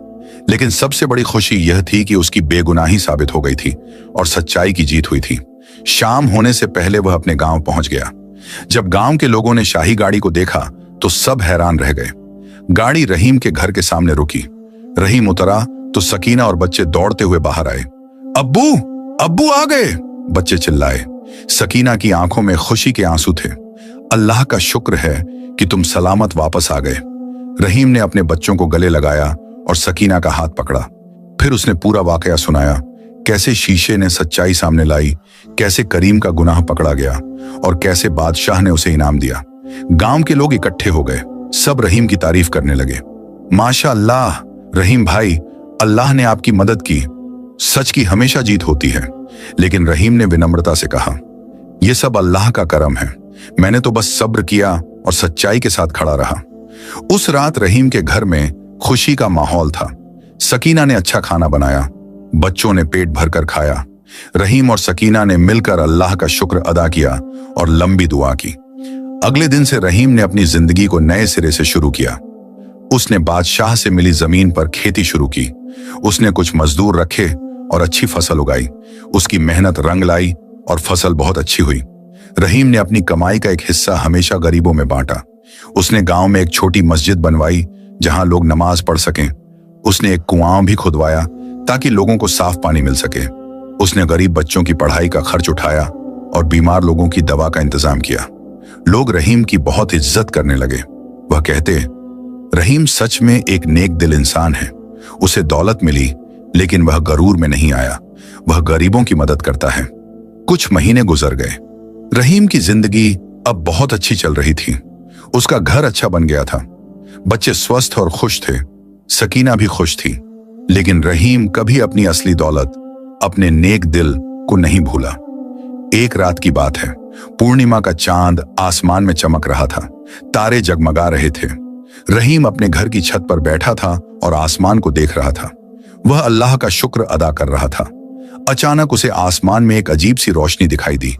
लेकिन सबसे बड़ी खुशी यह थी कि उसकी बेगुनाही साबित हो गई थी और सच्चाई की जीत हुई थी। शाम होने से पहले वह अपने गांव पहुंच गया। जब गांव के लोगों ने शाही गाड़ी को देखा तो सब हैरान रह गए। गाड़ी रहीम के घर के सामने रुकी। रहीम उतरा तो सकीना और बच्चे दौड़ते हुए बाहर आए। अब्बू, अब्बू आ गए, बच्चे चिल्लाए। सकीना की आंखों में खुशी के आंसू थे। अल्लाह का शुक्र है कि तुम सलामत वापस आ गए। रहीम ने अपने बच्चों को गले लगाया और सकीना का हाथ पकड़ा। फिर उसने पूरा वाकया सुनाया, कैसे शीशे ने सच्चाई सामने लाई, कैसे करीम का गुनाह पकड़ा गया और कैसे बादशाह ने उसे इनाम दिया। गांव के लोग इकट्ठे हो गए। सब रहीम की तारीफ करने लगे। माशा अल्लाह, रहीम भाई, अल्लाह ने आपकी मदद की। सच की हमेशा जीत होती है। लेकिन रहीम ने विनम्रता से कहा, यह सब अल्लाह का करम है। मैंने तो बस सब्र किया और सच्चाई के साथ खड़ा रहा। उस रात रहीम के घर में खुशी का माहौल था। सकीना ने अच्छा खाना बनाया। बच्चों ने पेट भरकर खाया। रहीम और सकीना ने मिलकर अल्लाह का शुक्र अदा किया और लंबी दुआ की। अगले दिन से रहीम ने अपनी जिंदगी को नए सिरे से शुरू किया। उसने बादशाह से मिली जमीन पर खेती शुरू की। उसने कुछ मजदूर रखे और अच्छी फसल उगाई। उसकी मेहनत रंग लाई और फसल बहुत अच्छी हुई। रहीम ने अपनी कमाई का एक हिस्सा हमेशा गरीबों में बांटा। उसने गांव में एक छोटी मस्जिद बनवाई जहां लोग नमाज पढ़ सकें। उसने एक कुआं भी खुदवाया ताकि लोगों को साफ पानी मिल सके। उसने गरीब बच्चों की पढ़ाई का खर्च उठाया और बीमार लोगों की दवा का इंतजाम किया। लोग रहीम की बहुत इज्जत करने लगे। वह कहते, रहीम सच में एक नेक दिल इंसान है। उसे दौलत मिली लेकिन वह गरूर में नहीं आया। वह गरीबों की मदद करता है। कुछ महीने गुजर गए। रहीम की जिंदगी अब बहुत अच्छी चल रही थी। उसका घर अच्छा बन गया था। बच्चे स्वस्थ और खुश थे। सकीना भी खुश थी। लेकिन रहीम कभी अपनी असली दौलत, अपने नेक दिल को नहीं भूला। एक रात की बात है। पूर्णिमा का चांद आसमान में चमक रहा था। तारे जगमगा रहे थे। रहीम अपने घर की छत पर बैठा था और आसमान को देख रहा था। वह अल्लाह का शुक्र अदा कर रहा था। अचानक उसे आसमान में एक अजीब सी रोशनी दिखाई दी।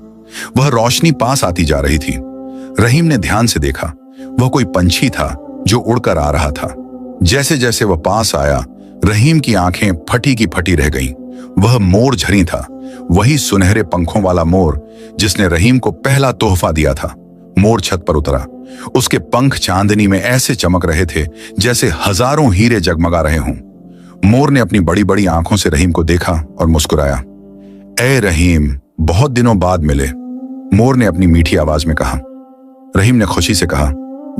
वह रोशनी पास आती जा रही थी। रहीम ने ध्यान से देखा। वह कोई पंछी था जो उड़कर आ रहा था। जैसे जैसे वह पास आया, रहीम की आंखें फटी की फटी रह गईं। वह मोर झरी था, वही सुनहरे पंखों वाला मोर जिसने रहीम को पहला तोहफा दिया था। मोर छत पर उतरा। उसके पंख चांदनी में ऐसे चमक रहे थे जैसे हजारों हीरे जगमगा रहे हों। मोर ने अपनी बड़ी बड़ी आंखों से रहीम को देखा और मुस्कुराया। ए रहीम, बहुत दिनों बाद मिले, मोर ने अपनी मीठी आवाज में कहा। रहीम ने खुशी से कहा,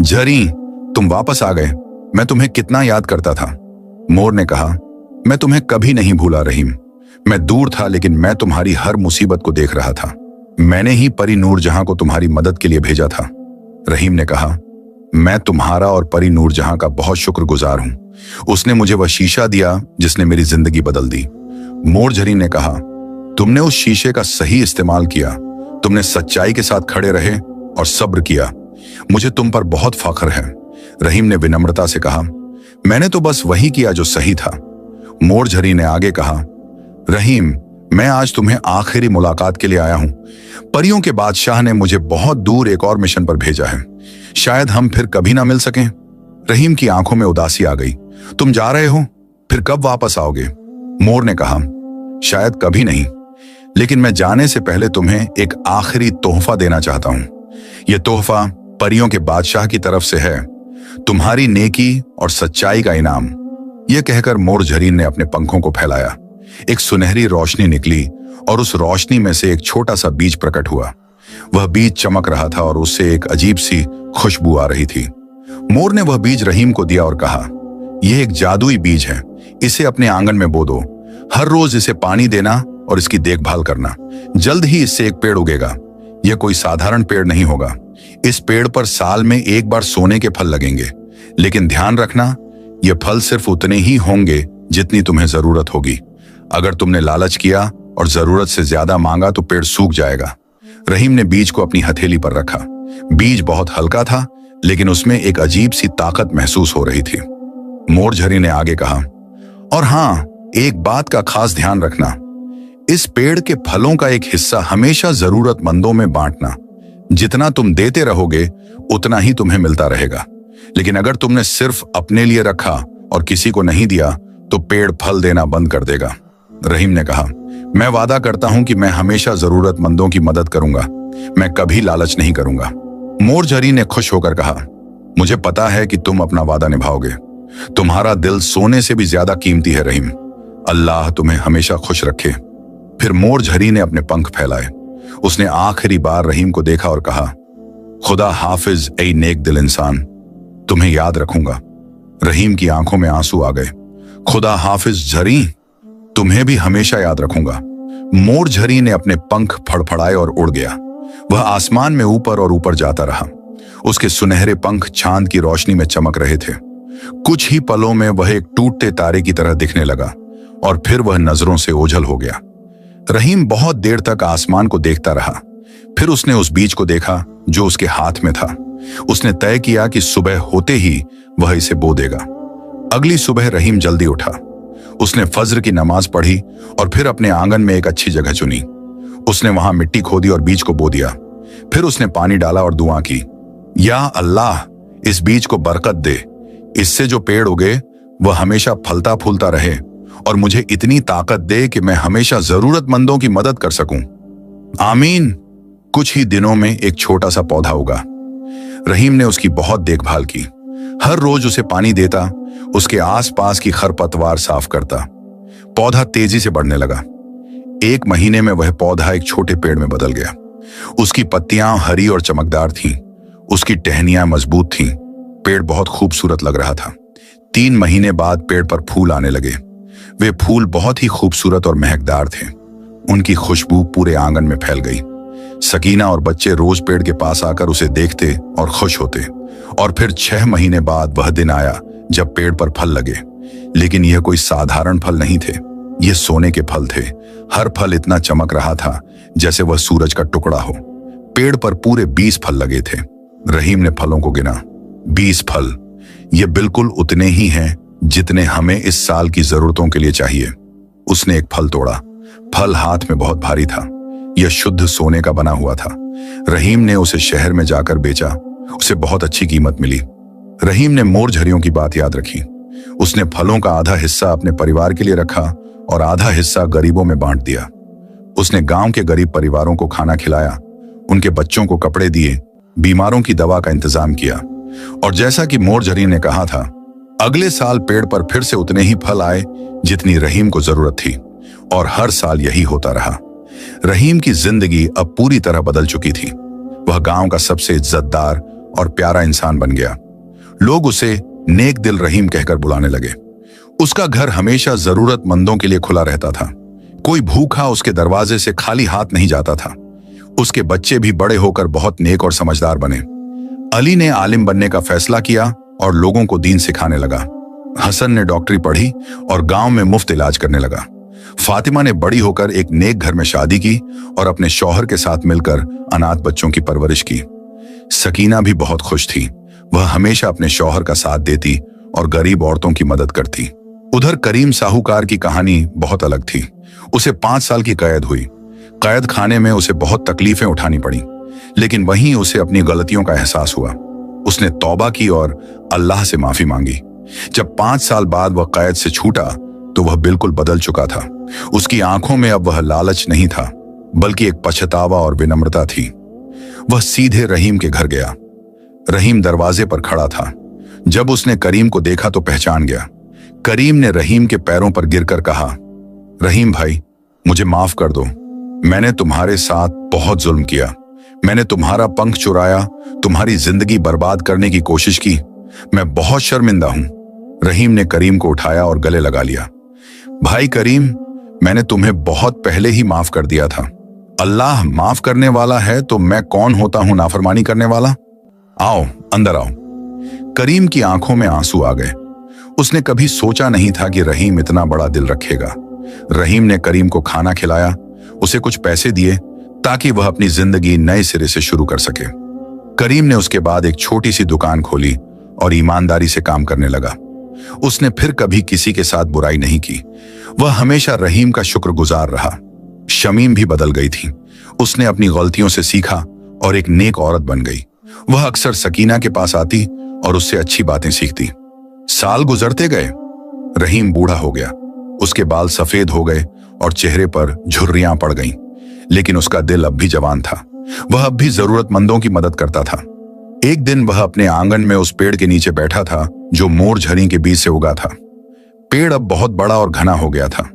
झरी, तुम वापस आ गए। मैं तुम्हें कितना याद करता था। मोर ने कहा, मैं तुम्हें कभी नहीं भूला रहीम। मैं दूर था लेकिन मैं तुम्हारी हर मुसीबत को देख रहा था। मैंने ही परी नूरजहां को तुम्हारी मदद के लिए भेजा था। रहीम ने कहा, मैं तुम्हारा और परी नूरजहां का बहुत शुक्रगुजार हूं। उसने मुझे वह शीशा दिया जिसने मेरी जिंदगी बदल दी। मोर झरी ने कहा, तुमने उस शीशे का सही इस्तेमाल किया। तुमने सच्चाई के साथ खड़े रहे और सब्र किया। मुझे तुम पर बहुत फख्र है। रहीम ने विनम्रता से कहा, मैंने तो बस वही किया जो सही था। मोर झरी ने आगे कहा, रहीम, मैं आज तुम्हें आखिरी मुलाकात के लिए आया हूं। परियों के बादशाह ने मुझे बहुत दूर एक और मिशन पर भेजा है। शायद हम फिर कभी ना मिल सकें। रहीम की आंखों में उदासी आ गई। तुम जा रहे हो? फिर कब वापस आओगे? मोर ने कहा, शायद कभी नहीं, लेकिन मैं जाने से पहले तुम्हें एक आखिरी तोहफा देना चाहता हूं। यह तोहफा परियों के बादशाह की तरफ से है, तुम्हारी नेकी और सच्चाई का इनाम। यह कहकर मोर झरीन ने अपने पंखों को फैलाया। एक सुनहरी रोशनी निकली और उस रोशनी में से एक छोटा सा बीज प्रकट हुआ। वह बीज चमक रहा था और उससे एक अजीब सी खुशबू आ रही थी। मोर ने वह बीज रहीम को दिया और कहा, यह एक जादुई बीज है। इसे अपने आंगन में बो दो। हर रोज इसे पानी देना और इसकी देखभाल करना। जल्द ही इससे एक पेड़ उगेगा। यह कोई साधारण पेड़ नहीं होगा। इस पेड़ पर साल में एक बार सोने के फल लगेंगे, लेकिन ध्यान रखना, ये फल सिर्फ उतने ही होंगे जितनी तुम्हें जरूरत होगी। अगर तुमने लालच किया और जरूरत से ज्यादा मांगा तो पेड़ सूख जाएगा। रहीम ने बीज को अपनी हथेली पर रखा। बीज बहुत हल्का था, लेकिन उसमें एक अजीब सी ताकत महसूस हो रही थी। मोरझरी ने आगे कहा, और हां, एक बात का खास ध्यान रखना, इस पेड़ के फलों का एक हिस्सा हमेशा जरूरतमंदों में बांटना। जितना तुम देते रहोगे उतना ही तुम्हें मिलता रहेगा, लेकिन अगर तुमने सिर्फ अपने लिए रखा और किसी को नहीं दिया तो पेड़ फल देना बंद कर देगा। रहीम ने कहा, मैं वादा करता हूं कि मैं हमेशा जरूरतमंदों की मदद करूंगा। मैं कभी लालच नहीं करूंगा। मोरझरी ने खुश होकर कहा, मुझे पता है कि तुम अपना वादा निभाओगे। तुम्हारा दिल सोने से भी ज्यादा कीमती है रहीम। अल्लाह तुम्हें हमेशा खुश रखे। फिर मोरझरी ने अपने पंख फैलाए। उसने आखिरी बार रहीम को देखा और कहा, खुदा हाफिज ए नेक दिल इंसान, तुम्हें याद रखूंगा। रहीम की आंखों में आंसू आ गए। खुदा हाफिज झरी, तुम्हें भी हमेशा याद रखूंगा। मोरझरी ने अपने पंख फड़फड़ाए और उड़ गया। वह आसमान में ऊपर और ऊपर जाता रहा। उसके सुनहरे पंख चांद की रोशनी में चमक रहे थे। कुछ ही पलों में वह एक टूटते तारे की तरह दिखने लगा और फिर वह नजरों से ओझल हो गया। रहीम बहुत देर तक आसमान को देखता रहा। फिर उसने उस बीज को देखा जो उसके हाथ में था। उसने तय किया कि सुबह होते ही वह इसे बो देगा। अगली सुबह रहीम जल्दी उठा। उसने फज्र की नमाज पढ़ी और फिर अपने आंगन में एक अच्छी जगह चुनी। उसने वहां मिट्टी खोदी और बीज को बो दिया। फिर उसने पानी डाला और दुआ की, या अल्लाह, इस बीज को बरकत दे। इससे जो पेड़ उगे वह हमेशा फलता फूलता रहे और मुझे इतनी ताकत दे कि मैं हमेशा जरूरतमंदों की मदद कर सकूं। आमीन। कुछ ही दिनों में एक छोटा सा पौधा उगा। रहीम ने उसकी बहुत देखभाल की। हर रोज उसे पानी देता, उसके आसपास की खरपतवार साफ करता। पौधा तेजी से बढ़ने लगा। 1 महीने में वह पौधा एक छोटे पेड़ में बदल गया। उसकी पत्तियां हरी और चमकदार थीं। उसकी टहनियां मजबूत थीं। पेड़ बहुत खूबसूरत लग रहा था। 3 महीने बाद पेड़ पर फूल आने लगे। वे फूल बहुत ही खूबसूरत और महकदार थे। उनकी खुशबू पूरे आंगन में फैल गई। सकीना और बच्चे रोज पेड़ के पास आकर उसे देखते और खुश होते। और फिर 6 महीने बाद वह दिन आया जब पेड़ पर फल लगे। लेकिन यह कोई साधारण फल नहीं थे, ये सोने के फल थे। हर फल इतना चमक रहा था जैसे वह सूरज का टुकड़ा हो। पेड़ पर पूरे 20 फल लगे थे। रहीम ने फलों को गिना। 20 फल, ये बिल्कुल उतने ही हैं जितने हमें इस साल की जरूरतों के लिए चाहिए। उसने एक फल तोड़ा। फल हाथ में बहुत भारी था। यह शुद्ध सोने का बना हुआ था। रहीम ने उसे शहर में जाकर बेचा। उसे बहुत अच्छी कीमत मिली। रहीम ने मोरझरियों की बात याद रखी। उसने फलों का आधा हिस्सा अपने परिवार के लिए रखा और आधा हिस्सा गरीबों में बांट दिया। उसने गांव के गरीब परिवारों को खाना खिलाया, उनके बच्चों को कपड़े दिए, बीमारों की दवा का इंतजाम किया। और जैसा कि मोरझरी ने कहा था, अगले साल पेड़ पर फिर से उतने ही फल आए जितनी रहीम को जरूरत थी। और हर साल यही होता रहा। रहीम की जिंदगी अब पूरी तरह बदल चुकी थी। वह गांव का सबसे इज्जतदार और प्यारा इंसान बन गया। लोग उसे नेक दिल रहीम कहकर बुलाने लगे। उसका घर हमेशा जरूरतमंदों के लिए खुला रहता था। कोई भूखा उसके दरवाजे से खाली हाथ नहीं जाता था। उसके बच्चे भी बड़े होकर बहुत नेक और समझदार बने। अली ने आलिम बनने का फैसला किया और लोगों को दीन सिखाने लगा। हसन ने डॉक्टरी पढ़ी और गांव में मुफ्त इलाज करने लगा। फातिमा ने बड़ी होकर एक नेक घर में शादी की और अपने शौहर के साथ मिलकर अनाथ बच्चों की परवरिश की। सकीना भी बहुत खुश थी। वह हमेशा अपने शौहर का साथ देती और गरीब औरतों की मदद करती। उधर करीम साहूकार की कहानी बहुत अलग थी। उसे 5 साल की कैद हुई। कैद खाने में उसे बहुत तकलीफें उठानी पड़ी, लेकिन वहीं उसे अपनी गलतियों का एहसास हुआ। उसने तौबा की और अल्लाह से माफी मांगी। जब 5 साल बाद वह कैद से छूटा तो वह बिल्कुल बदल चुका था। उसकी आंखों में अब वह लालच नहीं था, बल्कि एक पछतावा और विनम्रता थी। वह सीधे रहीम के घर गया। रहीम दरवाजे पर खड़ा था। जब उसने करीम को देखा तो पहचान गया। करीम ने रहीम के पैरों पर गिरकर कहा, रहीम भाई, मुझे माफ कर दो। मैंने तुम्हारे साथ बहुत जुल्म किया। मैंने तुम्हारा पंख चुराया, तुम्हारी जिंदगी बर्बाद करने की कोशिश की। मैं बहुत शर्मिंदा हूं। रहीम ने करीम को उठाया और गले लगा लिया। भाई करीम, मैंने तुम्हें बहुत पहले ही माफ कर दिया था। अल्लाह माफ करने वाला है तो मैं कौन होता हूं नाफरमानी करने वाला। आओ, अंदर आओ। करीम की आंखों में आंसू आ गए। उसने कभी सोचा नहीं था कि रहीम इतना बड़ा दिल रखेगा। रहीम ने करीम को खाना खिलाया, उसे कुछ पैसे दिए ताकि वह अपनी जिंदगी नए सिरे से शुरू कर सके। करीम ने उसके बाद एक छोटी सी दुकान खोली और ईमानदारी से काम करने लगा। उसने फिर कभी किसी के साथ बुराई नहीं की। वह हमेशा रहीम का शुक्रगुजार रहा। शमीम भी बदल गई थी। उसने अपनी गलतियों से सीखा और एक नेक औरत बन गई। वह अक्सर सकीना के पास आती और उससे अच्छी बातें सीखती। साल गुजरते गए। रहीम बूढ़ा हो गया। उसके बाल सफेद हो गए और चेहरे पर झुर्रियां पड़ गईं, लेकिन उसका दिल अब भी जवान था। वह अब भी जरूरतमंदों की मदद करता था। एक दिन वह अपने आंगन में उस पेड़ के नीचे बैठा था जो मोर झरी के बीच से उगा था। पेड़ अब बहुत बड़ा और घना हो गया था।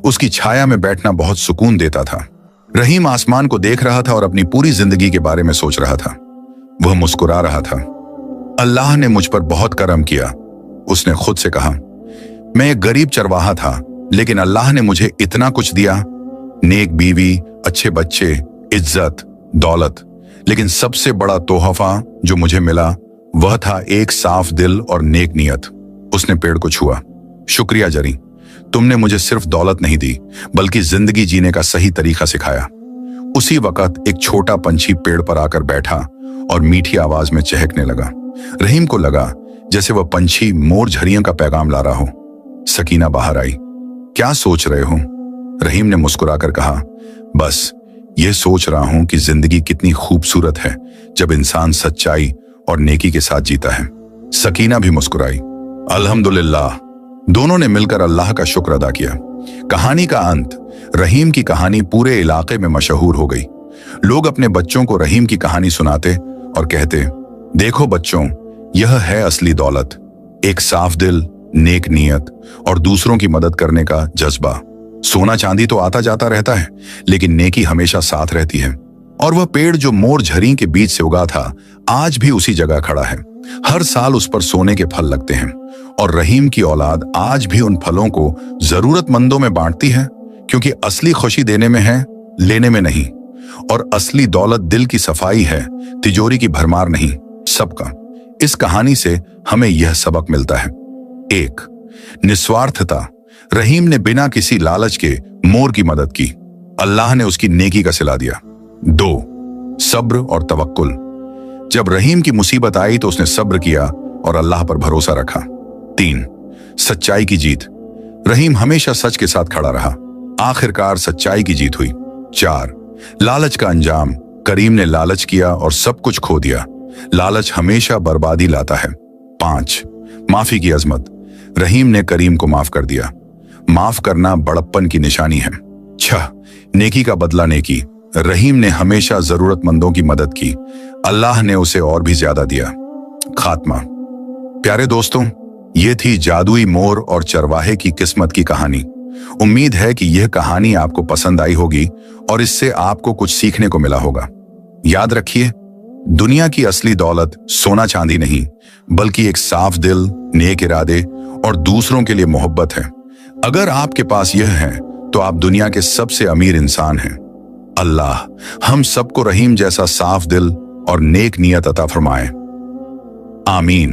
उसकी छाया में बैठना बहुत सुकून देता था। रहीम आसमान को देख रहा था और अपनी पूरी जिंदगी के बारे में सोच रहा था। वह मुस्कुरा रहा था। अल्लाह ने मुझ पर बहुत करम किया, उसने खुद से कहा। मैं एक गरीब चरवाहा था, लेकिन अल्लाह ने मुझे इतना कुछ दिया। नेक बीवी, अच्छे बच्चे, इज्जत, दौलत। लेकिन सबसे बड़ा तोहफा जो मुझे मिला वह था एक साफ दिल और नेक नियत। उसने पेड़ को छुआ। शुक्रिया जरी, तुमने मुझे सिर्फ दौलत नहीं दी बल्कि जिंदगी जीने का सही तरीका सिखाया। उसी वक्त एक छोटा पंछी पेड़ पर आकर बैठा और मीठी आवाज में चहकने लगा। रहीम को लगा जैसे वह पंछी मोर झरियों का पैगाम ला रहा हो। सकीना बाहर आई। क्या सोच रहे हो? रहीम ने मुस्कुराकर कहा, बस ये सोच रहा हूं कि जिंदगी कितनी खूबसूरत है जब इंसान सच्चाई और नेकी के साथ जीता है। सकीना भी मुस्कुराई। अल्हम्दुलिल्लाह। दोनों ने मिलकर अल्लाह का शुक्र अदा किया। कहानी का अंत। रहीम की कहानी पूरे इलाके में मशहूर हो गई। लोग अपने बच्चों को रहीम की कहानी सुनाते और कहते, देखो बच्चों, यह है असली दौलत, एक साफ दिल, नेक नियत और दूसरों की मदद करने का जज्बा। सोना चांदी तो आता जाता रहता है, लेकिन नेकी हमेशा साथ रहती है। और वह पेड़ जो मोर झरी के बीच से उगा था आज भी उसी जगह खड़ा है। हर साल उस पर सोने के फल लगते हैं और रहीम की औलाद आज भी उन फलों को जरूरतमंदों में बांटती है, क्योंकि असली खुशी देने में है, लेने में नहीं। और असली दौलत दिल की सफाई है, तिजोरी की भरमार नहीं, सबका। इस कहानी से हमें यह सबक मिलता है। 1. निस्वार्थता। रहीम ने बिना किसी लालच के मोर की मदद की। अल्लाह ने उसकी नेकी का सिला दिया। 2. सब्र और तवक्कुल। जब रहीम की मुसीबत आई तो उसने सब्र किया और अल्लाह पर भरोसा रखा। 3. सच्चाई की जीत। रहीम हमेशा सच के साथ खड़ा रहा। आखिरकार सच्चाई की जीत हुई। 4. लालच का अंजाम। करीम ने लालच किया और सब कुछ खो दिया। लालच हमेशा बर्बादी लाता है। 5. माफी की अजमत। रहीम ने करीम को माफ कर दिया। माफ करना बड़प्पन की निशानी है। 6. नेकी का बदला नेकी। रहीम ने हमेशा जरूरतमंदों की मदद की। अल्लाह ने उसे और भी ज्यादा दिया। खात्मा। प्यारे दोस्तों, ये थी जादुई मोर और चरवाहे की किस्मत की कहानी। उम्मीद है कि यह कहानी आपको पसंद आई होगी और इससे आपको कुछ सीखने को मिला होगा। याद रखिए, दुनिया की असली दौलत सोना चांदी नहीं, बल्कि एक साफ दिल, नेक इरादे और दूसरों के लिए मोहब्बत है। अगर आपके पास यह है तो आप दुनिया के सबसे अमीर इंसान हैं। अल्लाह हम सबको रहीम जैसा साफ दिल और नेक नियत अता फरमाए। आमीन।